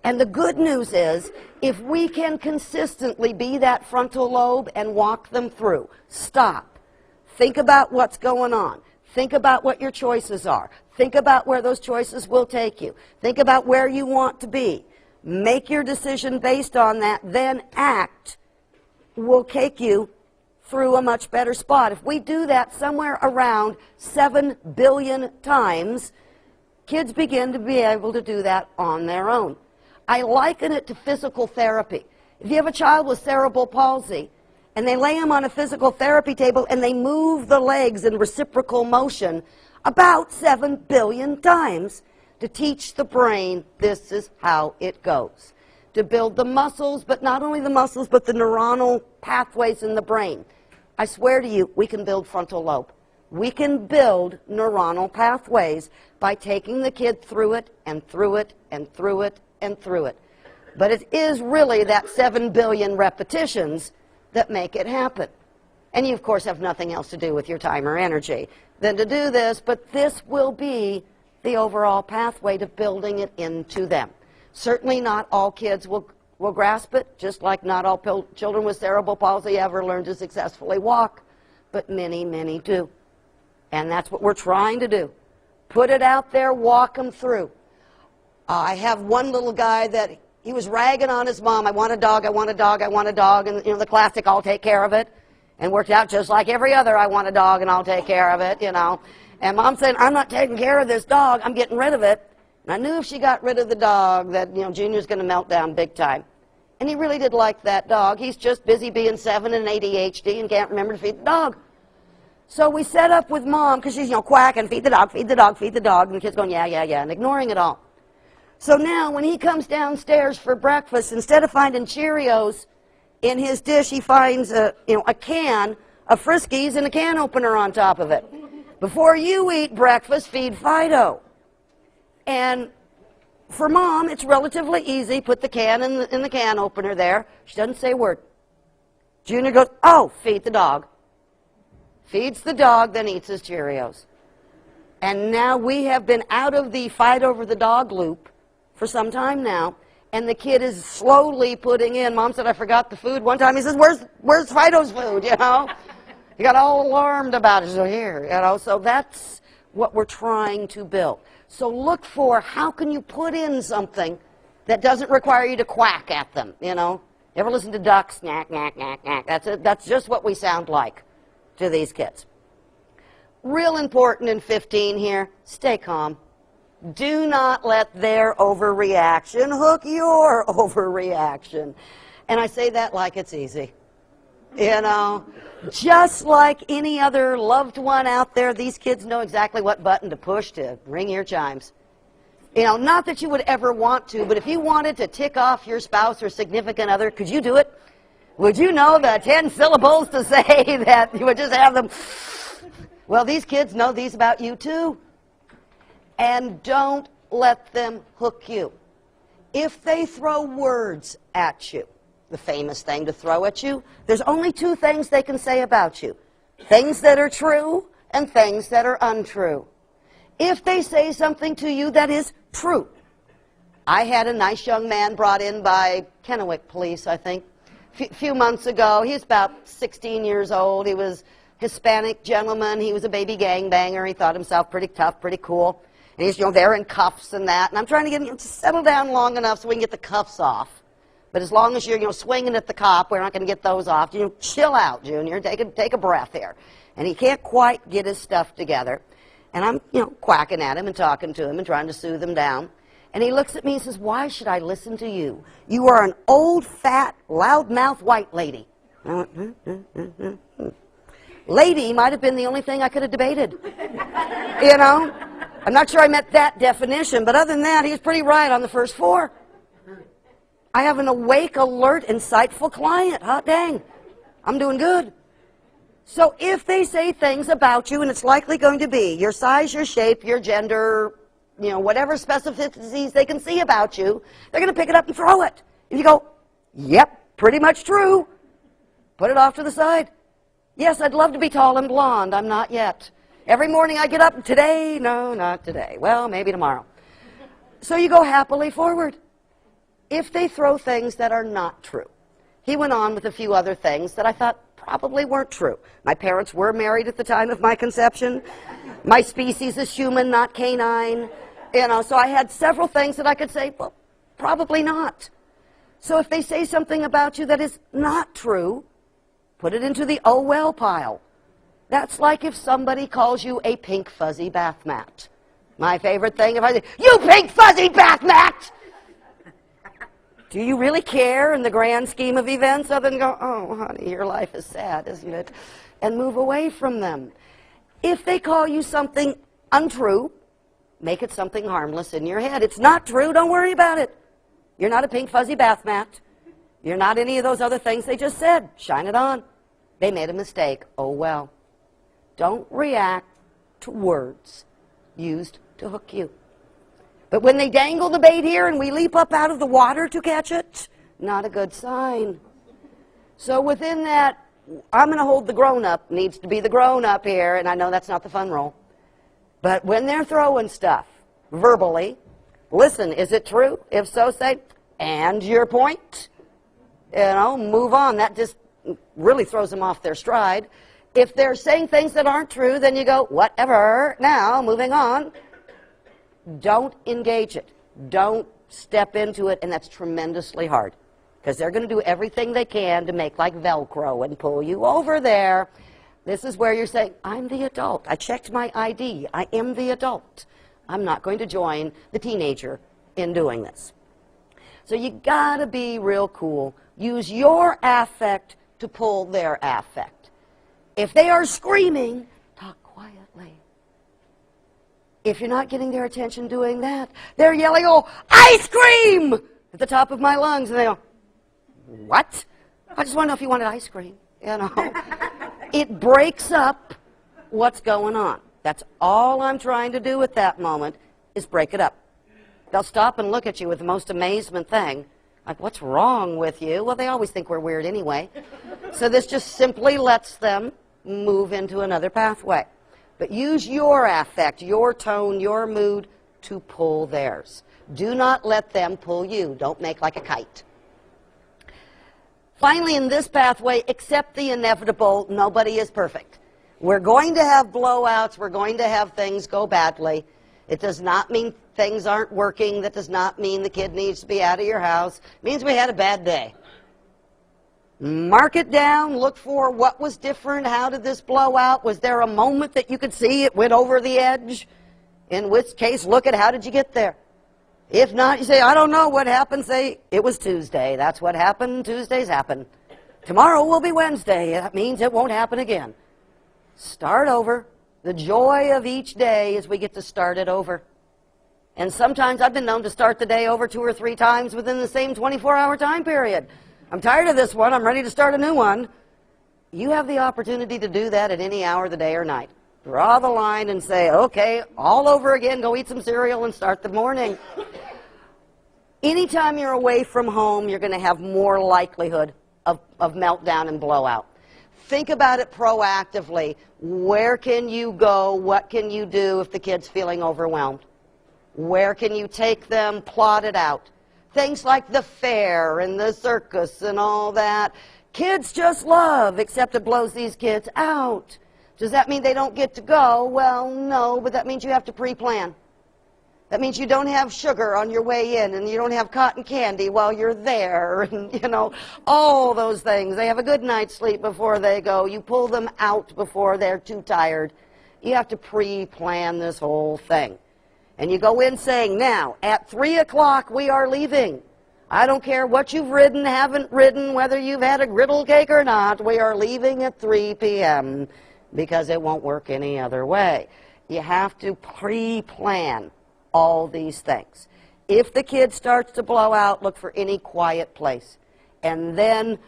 And the good news is, if we can consistently be that frontal lobe and walk them through, stop, think about what's going on, think about what your choices are, think about where those choices will take you, think about where you want to be, make your decision based on that, then act, will take you through a much better spot. If we do that somewhere around 7 billion times, kids begin to be able to do that on their own. I liken it to physical therapy. If you have a child with cerebral palsy and they lay them on a physical therapy table and they move the legs in reciprocal motion about 7 billion times to teach the brain this is how it goes. To build the muscles, but not only the muscles, but the neuronal pathways in the brain. I swear to you, we can build frontal lobe. We can build neuronal pathways by taking the kid through it and through it and through it and through it. But it is really that 7 billion repetitions that make it happen. And you, of course, have nothing else to do with your time or energy than to do this, but this will be the overall pathway to building it into them. Certainly not all kids will grasp it, just like not all children with cerebral palsy ever learn to successfully walk, but many, many do. And that's what we're trying to do. Put it out there, walk them through. I have one little guy that he was ragging on his mom. I want a dog, I want a dog, I want a dog. And, you know, the classic, I'll take care of it. And worked out just like every other, I want a dog and I'll take care of it, you know. And Mom said, I'm not taking care of this dog, I'm getting rid of it. And I knew if she got rid of the dog that, you know, Junior's going to melt down big time. And he really did like that dog. He's just busy being 7 and ADHD and can't remember to feed the dog. So we set up with Mom, because she's, you know, quacking, feed the dog, feed the dog, feed the dog. And the kid's going, yeah, yeah, yeah, and ignoring it all. So now when he comes downstairs for breakfast, instead of finding Cheerios in his dish, he finds a can of Friskies and a can opener on top of it. Before you eat breakfast, feed Fido. And for Mom, it's relatively easy. Put the can in the can opener there. She doesn't say a word. Junior goes, oh, feed the dog. Feeds the dog, then eats his Cheerios. And now we have been out of the fight over the dog loop for some time now, and the kid is slowly putting in, Mom said, I forgot the food. One time he says, where's Fido's food, you know? He got all alarmed about it. So here, you know, so that's what we're trying to build. So look for how can you put in something that doesn't require you to quack at them, you know? Ever listen to ducks? Knack, knack, knack, knack. That's it. That's just what we sound like to these kids. Real important in 15 here, stay calm. Do not let their overreaction hook your overreaction. And I say that like it's easy. You know, just like any other loved one out there, these kids know exactly what button to push to ring your chimes. You know, not that you would ever want to, but if you wanted to tick off your spouse or significant other, could you do it? Would you know the 10 syllables to say that you would just have them? Well, these kids know these about you too. And don't let them hook you. If they throw words at you, the famous thing to throw at you, there's only 2 things they can say about you. Things that are true and things that are untrue. If they say something to you that is true. I had a nice young man brought in by Kennewick Police, I think, a few months ago. He was about 16 years old. He was Hispanic gentleman. He was a baby gangbanger. He thought himself pretty tough, pretty cool. And he's, you know, there in cuffs and that. And I'm trying to get him to settle down long enough so we can get the cuffs off. But as long as you're, you know, swinging at the cop, we're not going to get those off. You know, chill out, Junior. Take a breath here. And he can't quite get his stuff together. And I'm, you know, quacking at him and talking to him and trying to soothe him down. And he looks at me and says, why should I listen to you? You are an old, fat, loudmouth white lady. I went, Lady might have been the only thing I could have debated. You know? I'm not sure I met that definition, but other than that, he was pretty right on the first 4. I have an awake, alert, insightful client. Hot dang. I'm doing good. So if they say things about you, and it's likely going to be your size, your shape, your gender, you know, whatever specificities they can see about you, they're going to pick it up and throw it. If you go, yep, pretty much true, put it off to the side. Yes, I'd love to be tall and blonde. I'm not yet. Every morning I get up, today, no, not today. Well, maybe tomorrow. So you go happily forward. If they throw things that are not true. He went on with a few other things that I thought probably weren't true. My parents were married at the time of my conception. My species is human, not canine. You know, so I had several things that I could say, well, probably not. So if they say something about you that is not true, put it into the oh well pile. That's like if somebody calls you a pink fuzzy bath mat. My favorite thing, if I say, you pink fuzzy bath mat! Do you really care in the grand scheme of events other than go, oh, honey, your life is sad, isn't it? And move away from them. If they call you something untrue, make it something harmless in your head. It's not true, don't worry about it. You're not a pink fuzzy bath mat. You're not any of those other things they just said. Shine it on. They made a mistake. Oh, well. Don't react to words used to hook you. But when they dangle the bait here and we leap up out of the water to catch it, not a good sign. So within that, I'm going to hold the grown-up, needs to be the grown-up here, and I know that's not the fun role. But when they're throwing stuff verbally, listen, is it true? If so, say, and your point? You know, move on. That just really throws them off their stride. If they're saying things that aren't true, then you go, whatever, now, moving on. Don't engage it. Don't step into it, and that's tremendously hard. Because they're going to do everything they can to make like Velcro and pull you over there. This is where you're saying, I'm the adult. I checked my ID. I am the adult. I'm not going to join the teenager in doing this. So you got to be real cool. Use your affect to pull their affect. If they are screaming, talk quietly. If you're not getting their attention doing that, they're yelling, oh, ice cream, at the top of my lungs. And they go, what? I just want to know if you wanted ice cream. You know, it breaks up what's going on. That's all I'm trying to do at that moment is break it up. They'll stop and look at you with the most amazement thing. Like, what's wrong with you? Well, they always think we're weird anyway. So this just simply lets them move into another pathway. But use your affect, your tone, your mood to pull theirs. Do not let them pull you. Don't make like a kite. Finally, in this pathway, accept the inevitable. Nobody is perfect. We're going to have blowouts. We're going to have things go badly. It does not mean things aren't working. That does not mean the kid needs to be out of your house. It means we had a bad day. Mark it down. Look for what was different. How did this blow out? Was there a moment that you could see it went over the edge? In which case, look at how did you get there. If not, you say, I don't know what happened. Say, it was Tuesday. That's what happened. Tuesdays happen. Tomorrow will be Wednesday. That means it won't happen again. Start over. The joy of each day is we get to start it over. And sometimes I've been known to start the day over 2 or 3 times within the same 24-hour time period. I'm tired of this one. I'm ready to start a new one. You have the opportunity to do that at any hour of the day or night. Draw the line and say, okay, all over again, go eat some cereal and start the morning. Anytime you're away from home, you're going to have more likelihood of meltdown and blowout. Think about it proactively. Where can you go? What can you do if the kid's feeling overwhelmed? Where can you take them? Plot it out. Things like the fair and the circus and all that. Kids just love, except it blows these kids out. Does that mean they don't get to go? Well, no, but that means you have to pre-plan. That means you don't have sugar on your way in, and you don't have cotton candy while you're there, and, you know, all those things. They have a good night's sleep before they go. You pull them out before they're too tired. You have to pre-plan this whole thing. And you go in saying, now, at 3 o'clock, we are leaving. I don't care what you've ridden, haven't ridden, whether you've had a griddle cake or not, we are leaving at 3 p.m. because it won't work any other way. You have to pre-plan all these things. If the kid starts to blow out, look for any quiet place. And then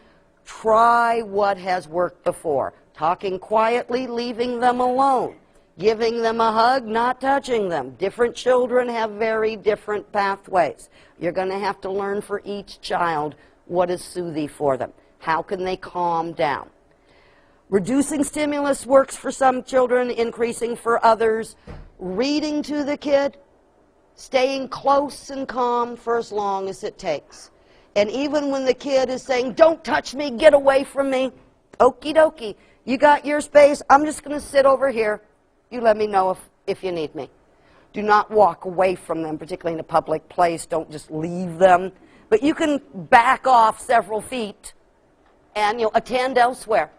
try what has worked before. Talking quietly, leaving them alone. Giving them a hug, not touching them. Different children have very different pathways. You're going to have to learn for each child what is soothing for them. How can they calm down? Reducing stimulus works for some children, increasing for others. Reading to the kid, staying close and calm for as long as it takes. And even when the kid is saying, don't touch me, get away from me, okie dokie, you got your space, I'm just going to sit over here. You let me know if you need me. Do not walk away from them, particularly in a public place. Don't just leave them. But you can back off several feet and you'll attend elsewhere.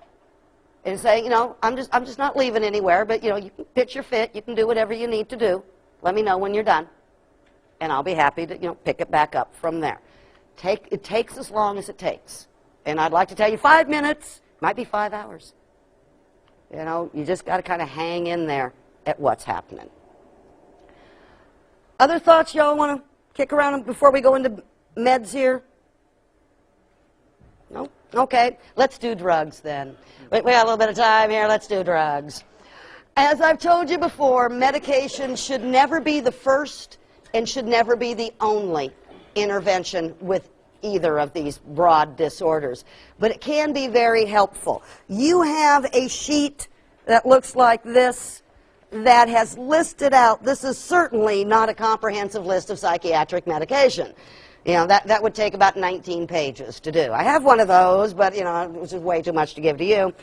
And say, you know, I'm just not leaving anywhere, but, you know, you can pitch your fit. You can do whatever you need to do. Let me know when you're done. And I'll be happy to, you know, pick it back up from there. It takes as long as it takes. And I'd like to tell you 5 minutes, might be 5 hours. You know, you just got to kind of hang in there at what's happening. Other thoughts y'all want to kick around before we go into meds here? No? Okay, let's do drugs then. We got a little bit of time here, let's do drugs. As I've told you before, medication should never be the first and should never be the only intervention with either of these broad disorders. But it can be very helpful. You have a sheet that looks like this that has listed out, this is certainly not a comprehensive list of psychiatric medication. You know, that would take about 19 pages to do. I have one of those, but, you know, it was just way too much to give to you.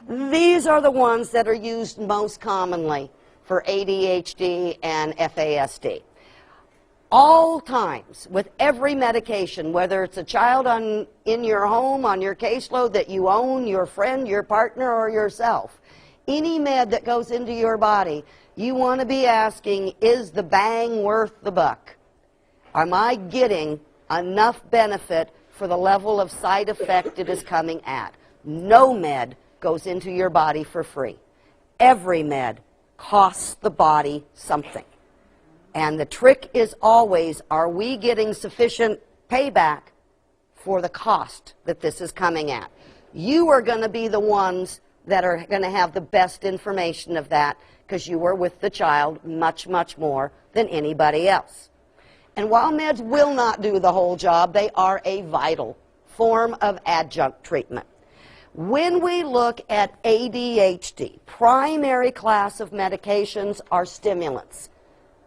These are the ones that are used most commonly for ADHD and FASD. All times, with every medication, whether it's a child in your home, on your caseload that you own, your friend, your partner, or yourself, any med that goes into your body, you want to be asking, is the bang worth the buck? Am I getting enough benefit for the level of side effect it is coming at? No med goes into your body for free. Every med costs the body something. And the trick is always, are we getting sufficient payback for the cost that this is coming at? You are going to be the ones that are going to have the best information of that because you are with the child much, much more than anybody else. And while meds will not do the whole job, they are a vital form of adjunct treatment. When we look at ADHD, primary class of medications are stimulants.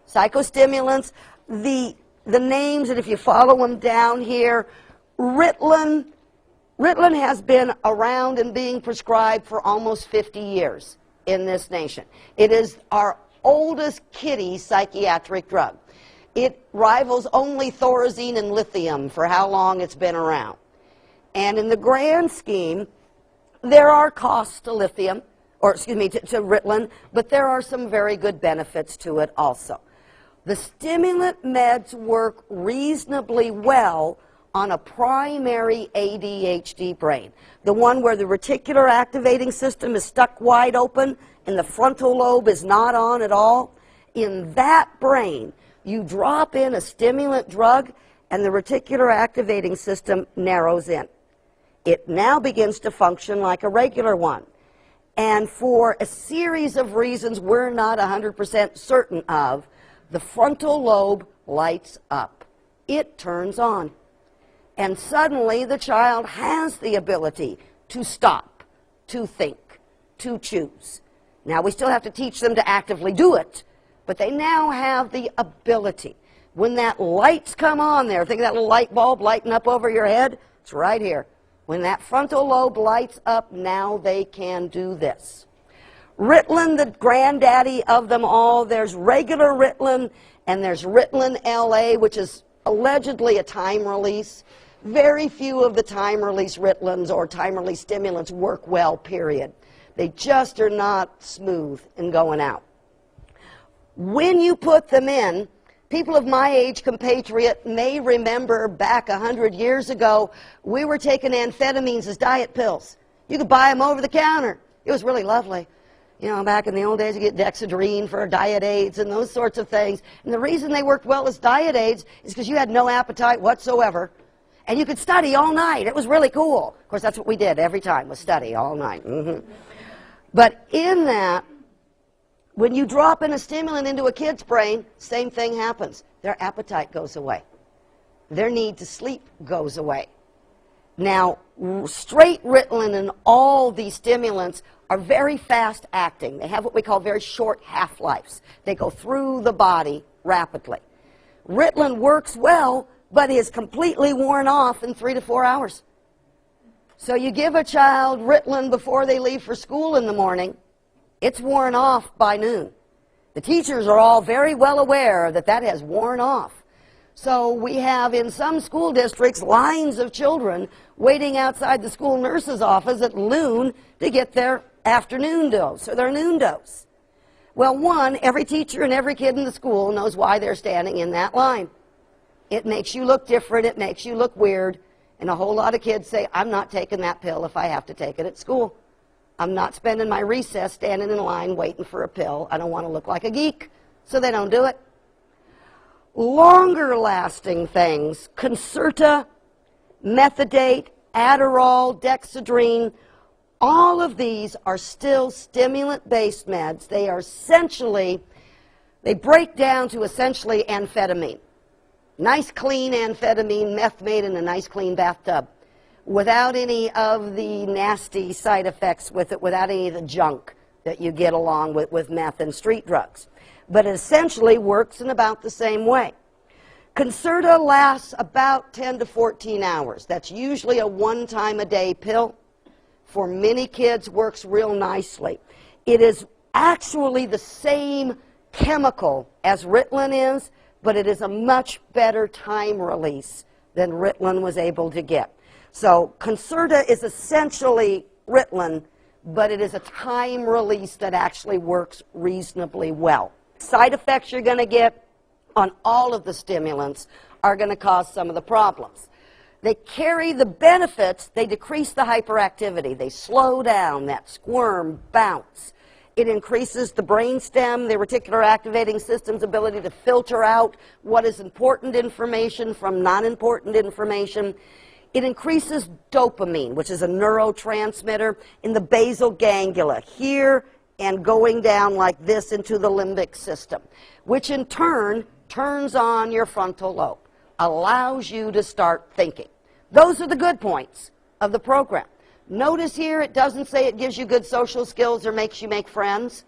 Psychostimulants, the names, and if you follow them down here, Ritalin has been around and being prescribed for almost 50 years in this nation. It is our oldest kiddie psychiatric drug. It rivals only Thorazine and lithium for how long it's been around. And in the grand scheme, there are costs to lithium, or excuse me, to Ritalin, but there are some very good benefits to it also. The stimulant meds work reasonably well on a primary ADHD brain, the one where the reticular activating system is stuck wide open and the frontal lobe is not on at all. In that brain, you drop in a stimulant drug and the reticular activating system narrows in. It now begins to function like a regular one. And for a series of reasons we're not 100% certain of, the frontal lobe lights up. It turns on. And suddenly the child has the ability to stop, to think, to choose. Now we still have to teach them to actively do it, but they now have the ability. When that lights come on there, think of that little light bulb lighting up over your head? It's right here. When that frontal lobe lights up, now they can do this. Ritalin, the granddaddy of them all, there's regular Ritalin and there's Ritalin LA, which is allegedly a time release. Very few of the time release Ritalins or time release stimulants work well, period. They just are not smooth in going out. When you put them in, people of my age, compatriot, may remember back 100 years ago, we were taking amphetamines as diet pills. You could buy them over the counter. It was really lovely. You know, back in the old days, you get Dexedrine for diet aids and those sorts of things. And the reason they worked well as diet aids is because you had no appetite whatsoever. And you could study all night. It was really cool. Of course, that's what we did every time, was study all night. But in that, when you drop in a stimulant into a kid's brain, same thing happens. Their appetite goes away. Their need to sleep goes away. Now, straight Ritalin and all these stimulants are very fast acting. They have what we call very short half-lives. They go through the body rapidly. Ritalin works well, but is completely worn off in 3 to 4 hours. So you give a child Ritalin before they leave for school in the morning, it's worn off by noon. The teachers are all very well aware that that has worn off. So we have in some school districts lines of children waiting outside the school nurse's office at noon to get their afternoon dose or their noon dose. Well, one, every teacher and every kid in the school knows why they're standing in that line. It makes you look different, it makes you look weird, and a whole lot of kids say, I'm not taking that pill if I have to take it at school. I'm not spending my recess standing in line waiting for a pill. I don't want to look like a geek, so they don't do it. Longer lasting things, Concerta, Methadate, Adderall, Dexedrine, all of these are still stimulant-based meds. They are essentially, they break down to essentially amphetamine. Nice clean amphetamine, meth made in a nice clean bathtub, without any of the nasty side effects with it, without any of the junk that you get along with meth and street drugs. But it essentially works in about the same way. Concerta lasts about 10 to 14 hours. That's usually a one-time-a-day pill. For many kids, works real nicely. It is actually the same chemical as Ritalin is, but it is a much better time release than Ritalin was able to get. So Concerta is essentially Ritalin, but it is a time release that actually works reasonably well. Side effects you're going to get on all of the stimulants are going to cause some of the problems. They carry the benefits. They decrease the hyperactivity. They slow down that squirm, bounce. It increases the brainstem, the reticular activating system's ability to filter out what is important information from non-important information. It increases dopamine, which is a neurotransmitter, in the basal ganglia, here and going down like this into the limbic system, which in turn turns on your frontal lobe, allows you to start thinking. Those are the good points of the program. Notice here it doesn't say it gives you good social skills or makes you make friends.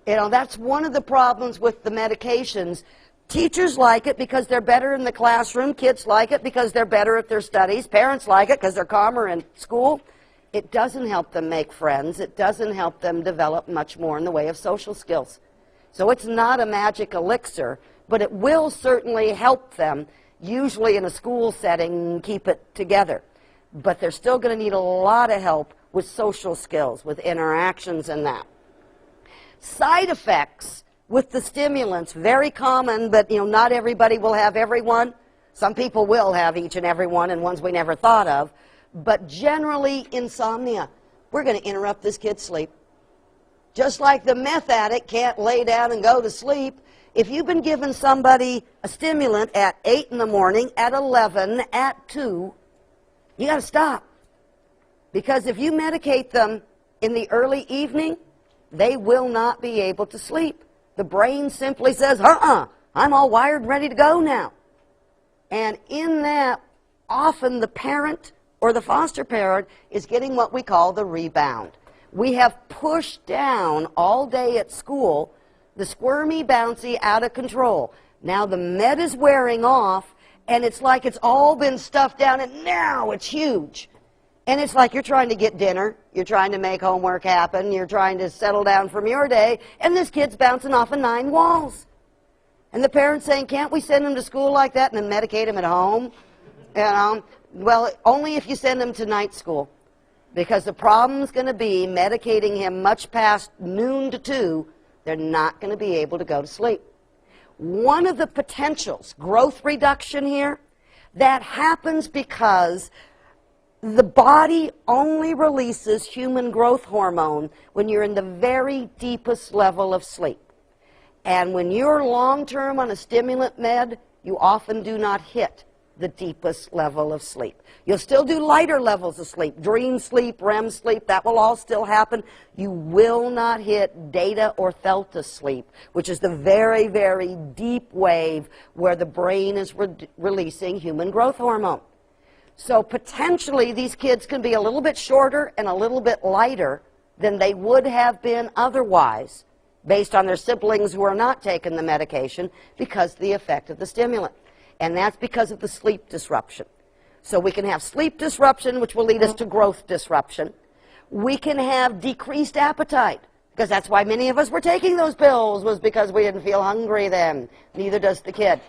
You know, that's one of the problems with the medications. Teachers like it because they're better in the classroom. Kids like it because they're better at their studies. Parents like it because they're calmer in school. It doesn't help them make friends. It doesn't help them develop much more in the way of social skills. So it's not a magic elixir, but it will certainly help them, usually in a school setting, keep it together. But they're still going to need a lot of help with social skills, with interactions and that. Side effects with the stimulants, very common, but not everybody will have every one. Some people will have each and every one, and ones we never thought of. But generally, insomnia. We're going to interrupt this kid's sleep. Just like the meth addict can't lay down and go to sleep, if you've been giving somebody a stimulant at 8 in the morning, at 11, at 2, you got to stop. Because if you medicate them in the early evening, they will not be able to sleep. The brain simply says, I'm all wired and ready to go now. And in that, often the parent or the foster parent is getting what we call the rebound. We have pushed down all day at school the squirmy, bouncy, out of control. Now the med is wearing off, and it's like it's all been stuffed down, and now it's huge. And it's like you're trying to get dinner, you're trying to make homework happen, you're trying to settle down from your day, and this kid's bouncing off of 9 walls. And the parent's saying, can't we send him to school like that and then medicate him at home? Well, only if you send him to night school. Because the problem's going to be medicating him much past noon to 2, they're not going to be able to go to sleep. One of the potentials, growth reduction here, that happens because the body only releases human growth hormone when you're in the very deepest level of sleep. And when you're long-term on a stimulant med, you often do not hit the deepest level of sleep. You'll still do lighter levels of sleep, dream sleep, REM sleep, that will all still happen. You will not hit theta or theta sleep, which is the very, very deep wave where the brain is releasing human growth hormone. So potentially these kids can be a little bit shorter and a little bit lighter than they would have been otherwise, based on their siblings who are not taking the medication because of the effect of the stimulant. And that's because of the sleep disruption. So we can have sleep disruption, which will lead us to growth disruption. We can have decreased appetite, because that's why many of us were taking those pills, was because we didn't feel hungry then. Neither does the kid.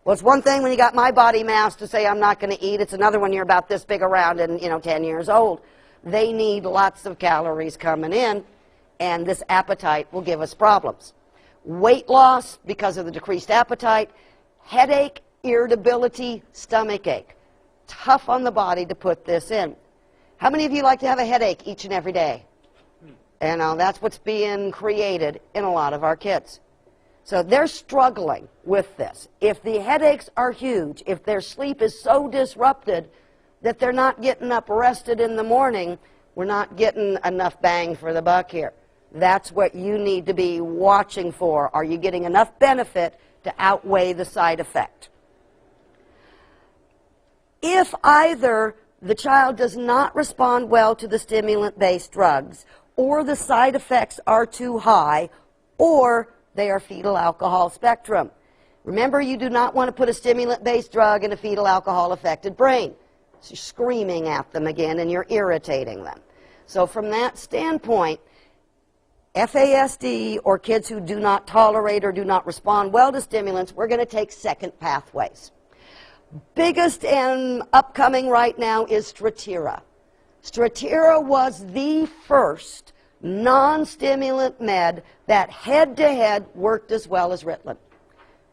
Well, it's one thing when you got my body mass to say I'm not going to eat. It's another when you're about this big around and 10 years old. They need lots of calories coming in, and this appetite will give us problems. Weight loss because of the decreased appetite, headache, irritability, stomach ache. Tough on the body to put this in. How many of you like to have a headache each and every day? And that's what's being created in a lot of our kids. So they're struggling with this. If the headaches are huge, if their sleep is so disrupted that they're not getting up rested in the morning, we're not getting enough bang for the buck here. That's what you need to be watching for. Are you getting enough benefit to outweigh the side effect? If either the child does not respond well to the stimulant-based drugs, or the side effects are too high, or they are fetal alcohol spectrum, Remember, you do not want to put a stimulant-based drug in a fetal alcohol-affected brain. So you're screaming at them again and you're irritating them. So from that standpoint, FASD, or kids who do not tolerate or do not respond well to stimulants, we're going to take second pathways. Biggest and upcoming right now is Strattera. Strattera was the first non-stimulant med that head-to-head worked as well as Ritalin.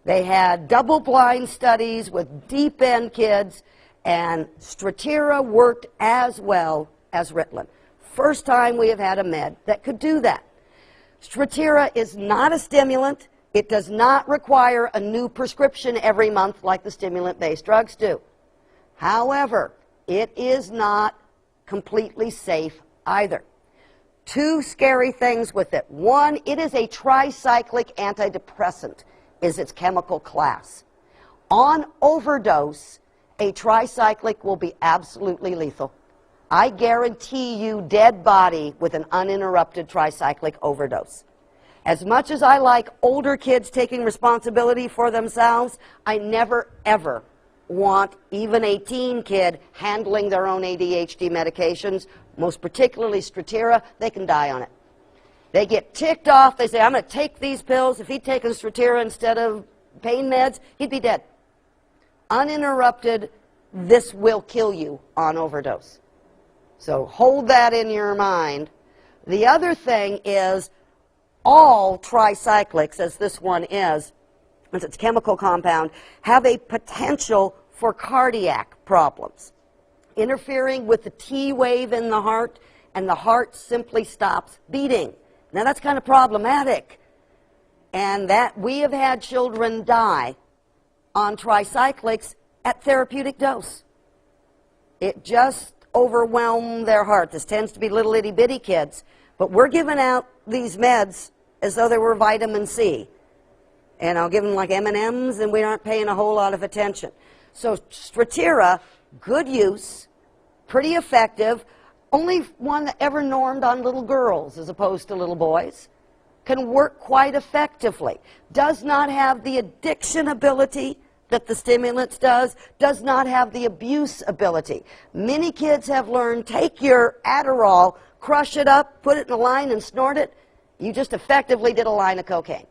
They had double-blind studies with deep-end kids, and Strattera worked as well as Ritalin. First time we have had a med that could do that. Strattera is not a stimulant. It does not require a new prescription every month like the stimulant-based drugs do. However, it is not completely safe either. Two scary things with it. One, it is a tricyclic antidepressant, is its chemical class. On overdose, a tricyclic will be absolutely lethal. I guarantee you dead body with an uninterrupted tricyclic overdose. As much as I like older kids taking responsibility for themselves, I never, ever want even a teen kid handling their own ADHD medications, most particularly Strattera. They can die on it. They get ticked off. They say, I'm going to take these pills. If he'd taken Strattera instead of pain meds, he'd be dead. Uninterrupted, this will kill you on overdose. So hold that in your mind. The other thing is all tricyclics, as this one is, as its chemical compound, have a potential for cardiac problems, interfering with the T wave in the heart, and the heart simply stops beating. Now that's kind of problematic. And that we have had children die on tricyclics at therapeutic dose. It just overwhelmed their heart. This tends to be little itty bitty kids, but we're giving out these meds as though they were vitamin C. And I'll give them like M&Ms, and we aren't paying a whole lot of attention. So Strattera, good use, pretty effective, only one that ever normed on little girls as opposed to little boys, can work quite effectively, does not have the addiction ability that the stimulants does not have the abuse ability. Many kids have learned, take your Adderall, crush it up, put it in a line and snort it. You just effectively did a line of cocaine.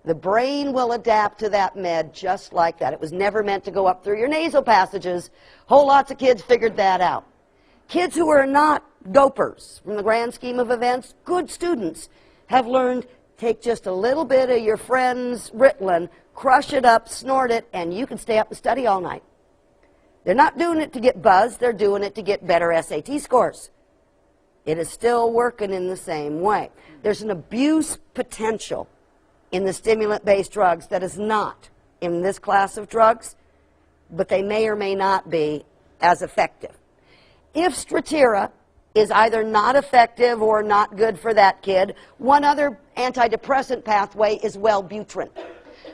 The brain will adapt to that med just like that. It was never meant to go up through your nasal passages. Whole lots of kids figured that out. Kids who are not dopers, from the grand scheme of events, good students, have learned, take just a little bit of your friend's Ritalin, crush it up, snort it, and you can stay up and study all night. They're not doing it to get buzzed. They're doing it to get better SAT scores. It is still working in the same way. There's an abuse potential in the stimulant-based drugs that is not in this class of drugs, but they may or may not be as effective. If Strattera is either not effective or not good for that kid, one other antidepressant pathway is Wellbutrin.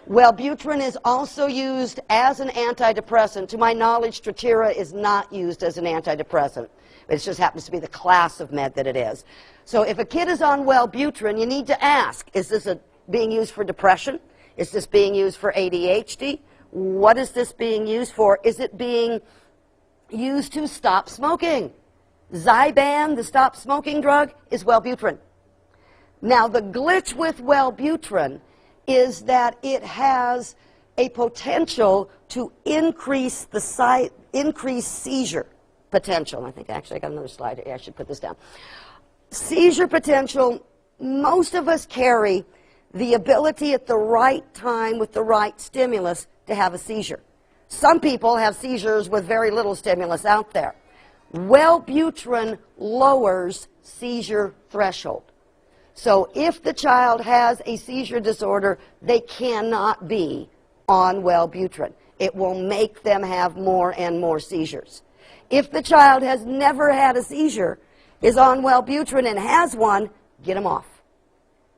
Wellbutrin is also used as an antidepressant. To my knowledge, Strattera is not used as an antidepressant. It just happens to be the class of med that it is. So if a kid is on Wellbutrin, you need to ask, is this being used for depression? Is this being used for ADHD? What is this being used for? Is it being used to stop smoking? Zyban, the stop smoking drug, is Wellbutrin. Now, the glitch with Wellbutrin is that it has a potential to increase seizure potential. I think actually I got another slide here. I should put this down. Seizure potential, most of us carry the ability at the right time with the right stimulus to have a seizure. Some people have seizures with very little stimulus out there. Wellbutrin lowers seizure threshold. So if the child has a seizure disorder, they cannot be on Wellbutrin. It will make them have more and more seizures. If the child has never had a seizure, is on Wellbutrin and has one, get them off.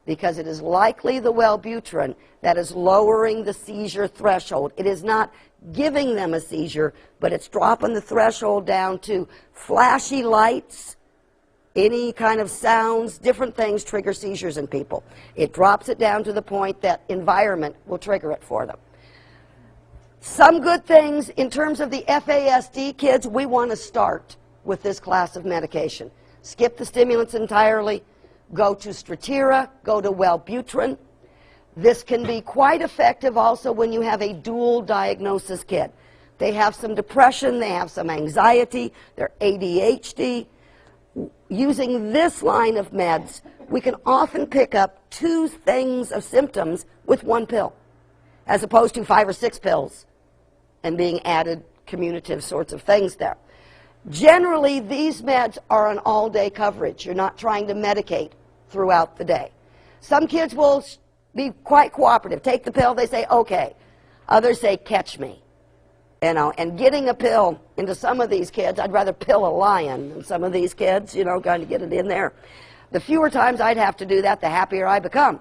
Because it is likely the Wellbutrin that is lowering the seizure threshold. It is not giving them a seizure, but it's dropping the threshold down to flashy lights, any kind of sounds, different things trigger seizures in people. It drops it down to the point that environment will trigger it for them. Some good things in terms of the FASD kids, we want to start with this class of medication. Skip the stimulants entirely, go to Strattera, go to Wellbutrin. This can be quite effective also when you have a dual diagnosis kid. They have some depression, they have some anxiety, they're ADHD. Using this line of meds, we can often pick up 2 things of symptoms with 1 pill, as opposed to 5 or 6 pills and being added commutative sorts of things there. Generally, these meds are an all-day coverage. You're not trying to medicate throughout the day. Some kids will be quite cooperative. Take the pill, they say, okay. Others say, catch me. And getting a pill into some of these kids, I'd rather pill a lion than some of these kids, kind of get it in there. The fewer times I'd have to do that, the happier I become.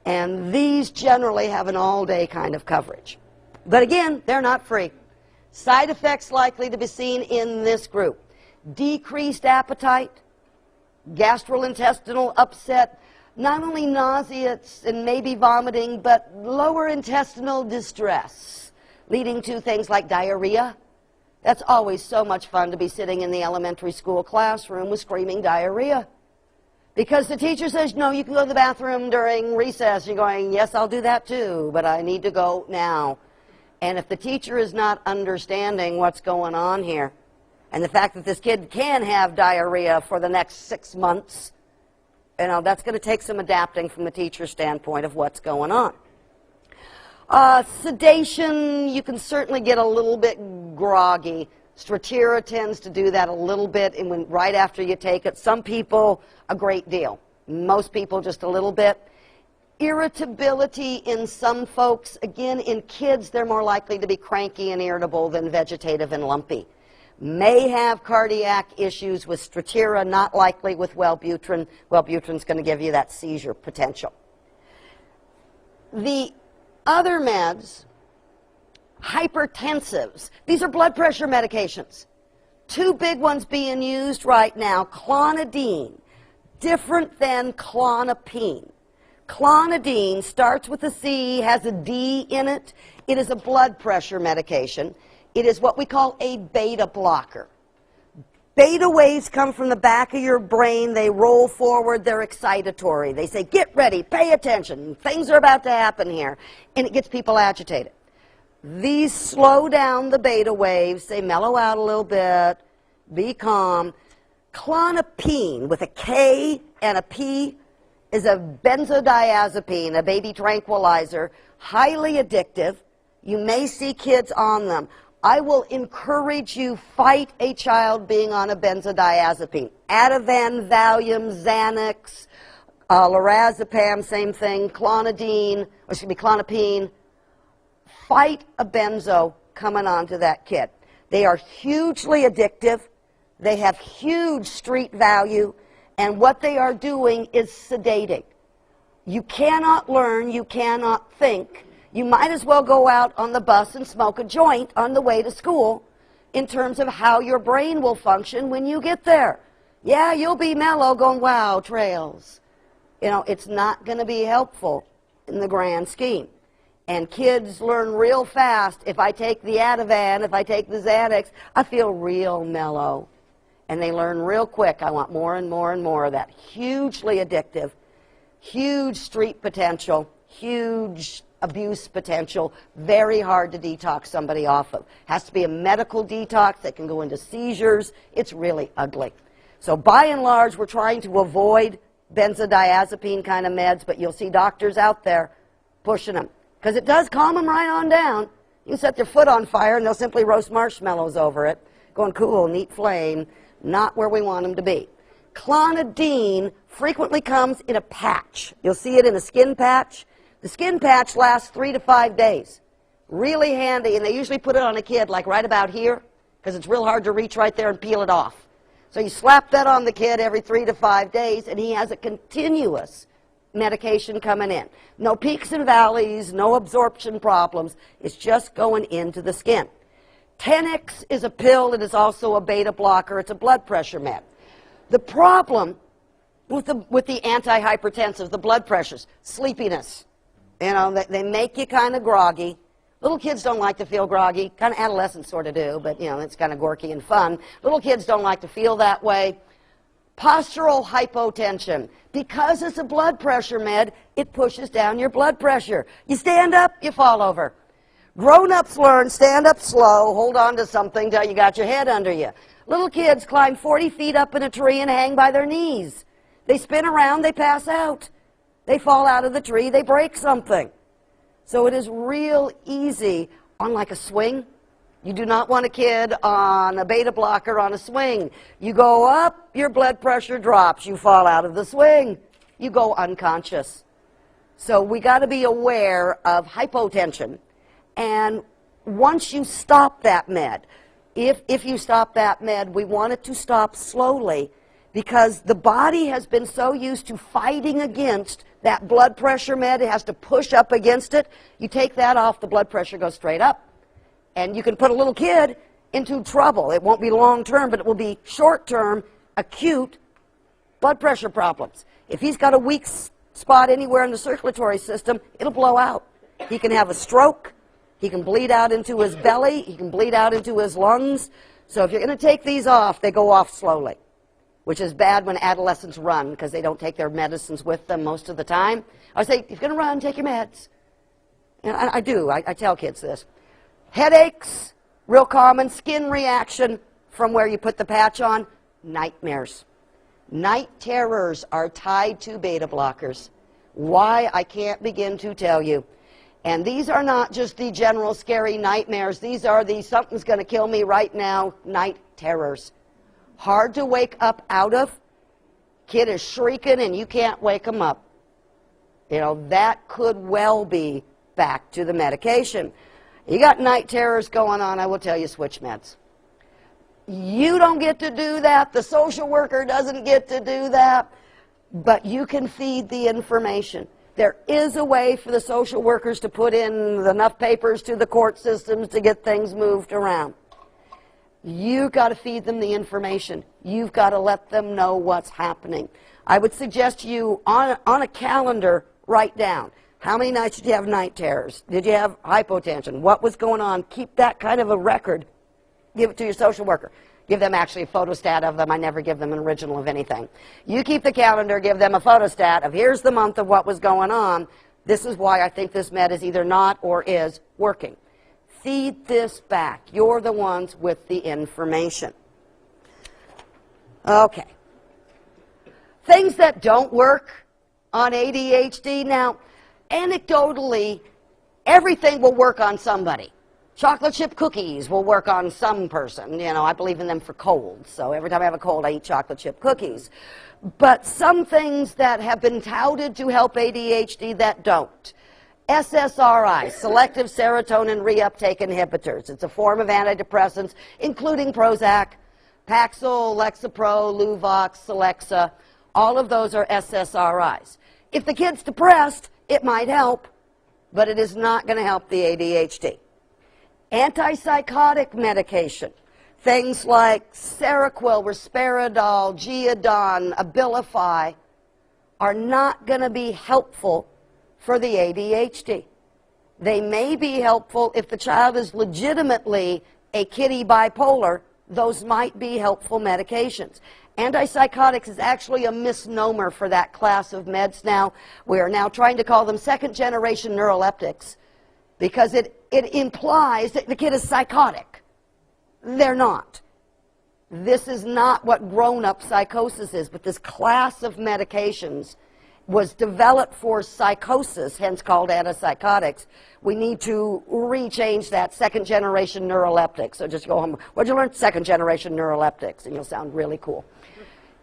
And these generally have an all-day kind of coverage. But again, they're not free. Side effects likely to be seen in this group: decreased appetite, gastrointestinal upset, not only nausea and maybe vomiting, but lower intestinal distress, leading to things like diarrhea. That's always so much fun to be sitting in the elementary school classroom with screaming diarrhea. Because the teacher says, no, you can go to the bathroom during recess. You're going, yes, I'll do that too, but I need to go now. And if the teacher is not understanding what's going on here, and the fact that this kid can have diarrhea for the next 6 months, that's going to take some adapting from the teacher's standpoint of what's going on. Sedation, you can certainly get a little bit groggy. Strattera tends to do that a little bit right after you take it. Some people, a great deal. Most people, just a little bit. Irritability in some folks. Again, in kids, they're more likely to be cranky and irritable than vegetative and lumpy. May have cardiac issues with Strattera, not likely with Wellbutrin. Wellbutrin's going to give you that seizure potential. The other meds, hypertensives. These are blood pressure medications. 2 big ones being used right now. Clonidine, different than Klonopine. Clonidine starts with a C, has a D in it. It is a blood pressure medication. It is what we call a beta blocker. Beta waves come from the back of your brain. They roll forward. They're excitatory. They say, get ready, pay attention. Things are about to happen here. And it gets people agitated. These slow down the beta waves. They mellow out a little bit. Be calm. Klonopine, with a K and a P, is a benzodiazepine, a baby tranquilizer, highly addictive. You may see kids on them. I will encourage you, fight a child being on a benzodiazepine. Ativan, Valium, Xanax, lorazepam, same thing, Clonidine, Klonopine. Fight a benzo coming onto that kid. They are hugely addictive. They have huge street value. And what they are doing is sedating. You cannot learn, you cannot think. You might as well go out on the bus and smoke a joint on the way to school in terms of how your brain will function when you get there. Yeah, you'll be mellow going, wow, trails. It's not going to be helpful in the grand scheme. And kids learn real fast. If I take the Ativan, if I take the Xanax, I feel real mellow. And they learn real quick, I want more and more and more of that. Hugely addictive, huge street potential, huge abuse potential, very hard to detox somebody off of. Has to be a medical detox that can go into seizures. It's really ugly. So by and large, we're trying to avoid benzodiazepine kind of meds, but you'll see doctors out there pushing them. Because it does calm them right on down. You can set their foot on fire and they'll simply roast marshmallows over it. Going cool, neat flame. Not where we want them to be. Clonidine frequently comes in a patch. You'll see it in a skin patch. The skin patch lasts 3 to 5 days. Really handy, and they usually put it on a kid like right about here, because it's real hard to reach right there and peel it off. So you slap that on the kid every 3 to 5 days, and he has a continuous medication coming in. No peaks and valleys, no absorption problems. It's just going into the skin. Tenix is a pill. It is also a beta blocker. It's a blood pressure med. The problem with the antihypertensives, the blood pressures, sleepiness. They make you kind of groggy. Little kids don't like to feel groggy. Kind of adolescents sort of do, but, you know, it's kind of gorky and fun. Little kids don't like to feel that way. Postural hypotension. Because it's a blood pressure med, it pushes down your blood pressure. You stand up, you fall over. Grown-ups learn, stand up slow, hold on to something till you got your head under you. Little kids climb 40 feet up in a tree and hang by their knees. They spin around, they pass out. They fall out of the tree, they break something. So it is real easy on like a swing. You do not want a kid on a beta blocker on a swing. You go up, your blood pressure drops. You fall out of the swing. You go unconscious. So we got to be aware of hypotension. And once you stop that med, if you stop that med, we want it to stop slowly because the body has been so used to fighting against that blood pressure med. It has to push up against it. You take that off, the blood pressure goes straight up. And you can put a little kid into trouble. It won't be long-term, but it will be short-term, acute blood pressure problems. If he's got a weak spot anywhere in the circulatory system, it'll blow out. He can have a stroke. He can bleed out into his belly. He can bleed out into his lungs. So if you're going to take these off, they go off slowly, which is bad when adolescents run because they don't take their medicines with them most of the time. I say, if you're going to run, take your meds. And I do. I tell kids this. Headaches, real common. Skin reaction from where you put the patch on. Nightmares. Night terrors are tied to beta blockers. Why, I can't begin to tell you. And these are not just the general scary nightmares. These are the something's going to kill me right now night terrors. Hard to wake up out of. Kid is shrieking and you can't wake him up. You know, that could well be back to the medication. You got night terrors going on, I will tell you, switch meds. You don't get to do that. The social worker doesn't get to do that. But you can feed the information. There is a way for the social workers to put in enough papers to the court systems to get things moved around. You've got to feed them the information. You've got to let them know what's happening. I would suggest you, on a calendar, write down, how many nights did you have night terrors? Did you have hypotension? What was going on? Keep that kind of a record. Give it to your social worker. Give them actually a photostat of them. I never give them an original of anything. You keep the calendar, give them a photostat of here's the month of what was going on. This is why I think this med is either not or is working. Feed this back. You're the ones with the information. Okay. Things that don't work on ADHD. Now, anecdotally, everything will work on somebody. Chocolate chip cookies will work on some person. You know, I believe in them for colds. So every time I have a cold, I eat chocolate chip cookies. But some things that have been touted to help ADHD that don't. SSRI, selective serotonin reuptake inhibitors. It's a form of antidepressants, including Prozac, Paxil, Lexapro, Luvox, Celexa. All of those are SSRIs. If the kid's depressed, it might help, but it is not going to help the ADHD. Antipsychotic medication, things like Seroquel, Risperidol, Geodon, Abilify, are not going to be helpful for the ADHD. They may be helpful if the child is legitimately a kiddie bipolar. Those might be helpful medications. Antipsychotics is actually a misnomer for that class of meds now. We are now trying to call them second-generation neuroleptics because it implies that the kid is psychotic. They're not. This is not what grown-up psychosis is, but this class of medications was developed for psychosis, hence called antipsychotics. We need to rechange that second-generation neuroleptics. So just go home. What'd you learn? Second-generation neuroleptics, and you'll sound really cool.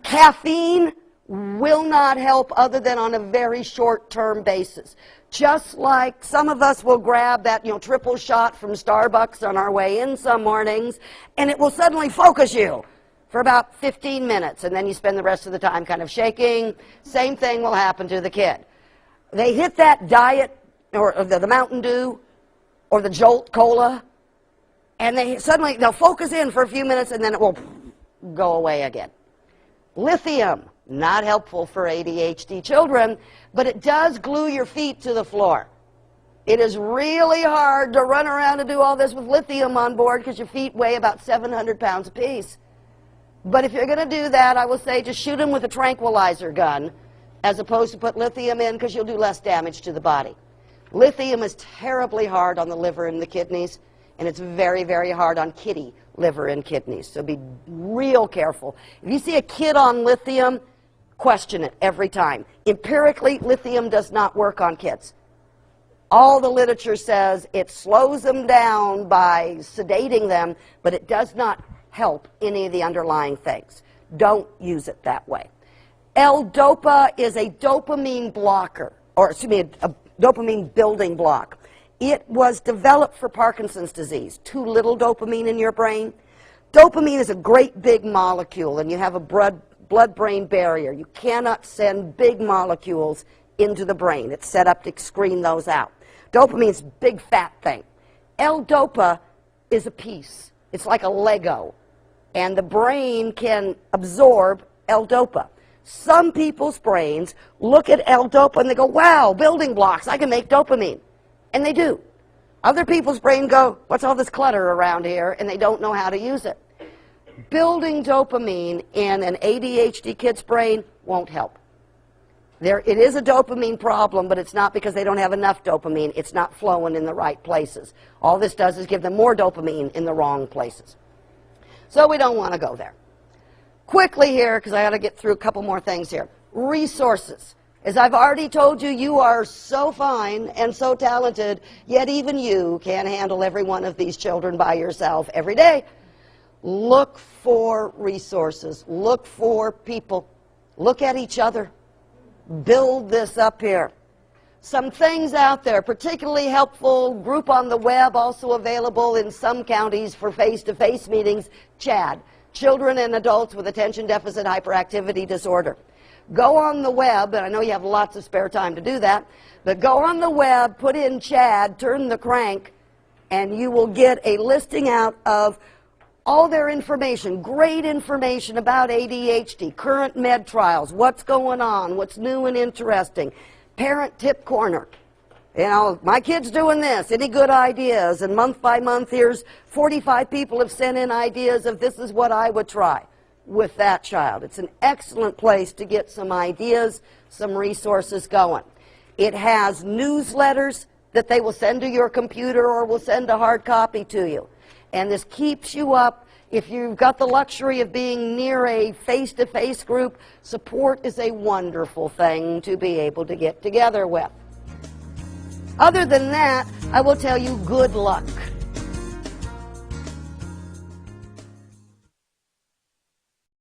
Caffeine will not help other than on a very short-term basis. Just like some of us will grab that, triple shot from Starbucks on our way in some mornings, and it will suddenly focus you for about 15 minutes, and then you spend the rest of the time kind of shaking. Same thing will happen to the kid. They hit that diet, or the Mountain Dew, or the Jolt Cola, and they'll focus in for a few minutes, and then it will go away again. Lithium, not helpful for ADHD children, but it does glue your feet to the floor. It is really hard to run around and do all this with lithium on board because your feet weigh about 700 pounds apiece. But if you're going to do that, I will say just shoot them with a tranquilizer gun as opposed to put lithium in because you'll do less damage to the body. Lithium is terribly hard on the liver and the kidneys, and it's very, very hard on kitty liver and kidneys. So be real careful. If you see a kid on lithium, question it every time. Empirically, lithium does not work on kids. All the literature says it slows them down by sedating them, but it does not help any of the underlying things. Don't use it that way. L-DOPA is a dopamine blocker, or excuse me, a dopamine building block. It was developed for Parkinson's disease. Too little dopamine in your brain. Dopamine is a great big molecule, and you have a blood-brain barrier. You cannot send big molecules into the brain. It's set up to screen those out. Dopamine's a big fat thing. L-DOPA is a piece. It's like a Lego, and the brain can absorb L-DOPA. Some people's brains look at L-DOPA and they go, wow, building blocks, I can make dopamine. And they do. Other people's brains go, what's all this clutter around here? And they don't know how to use it. Building dopamine in an ADHD kid's brain won't help. It is a dopamine problem, but it's not because they don't have enough dopamine. It's not flowing in the right places. All this does is give them more dopamine in the wrong places. So we don't want to go there. Quickly here, because I got to get through a couple more things here. Resources. As I've already told you, you are so fine and so talented, yet even you can't handle every one of these children by yourself every day. Look for resources. Look for people. Look at each other. Build this up here. Some things out there, particularly helpful, group on the web, also available in some counties for face-to-face meetings, CHAD, Children and Adults with Attention Deficit Hyperactivity Disorder. Go on the web, and I know you have lots of spare time to do that, but go on the web, put in CHAD, turn the crank, and you will get a listing out of all their information, great information about ADHD, current med trials, what's going on, what's new and interesting. Parent tip corner. You know, my kid's doing this, any good ideas? And month by month, here's 45 people have sent in ideas of this is what I would try with that child. It's an excellent place to get some ideas, some resources going. It has newsletters that they will send to your computer or will send a hard copy to you. And this keeps you up. If you've got the luxury of being near a face-to-face group, support is a wonderful thing to be able to get together with. Other than that, I will tell you good luck.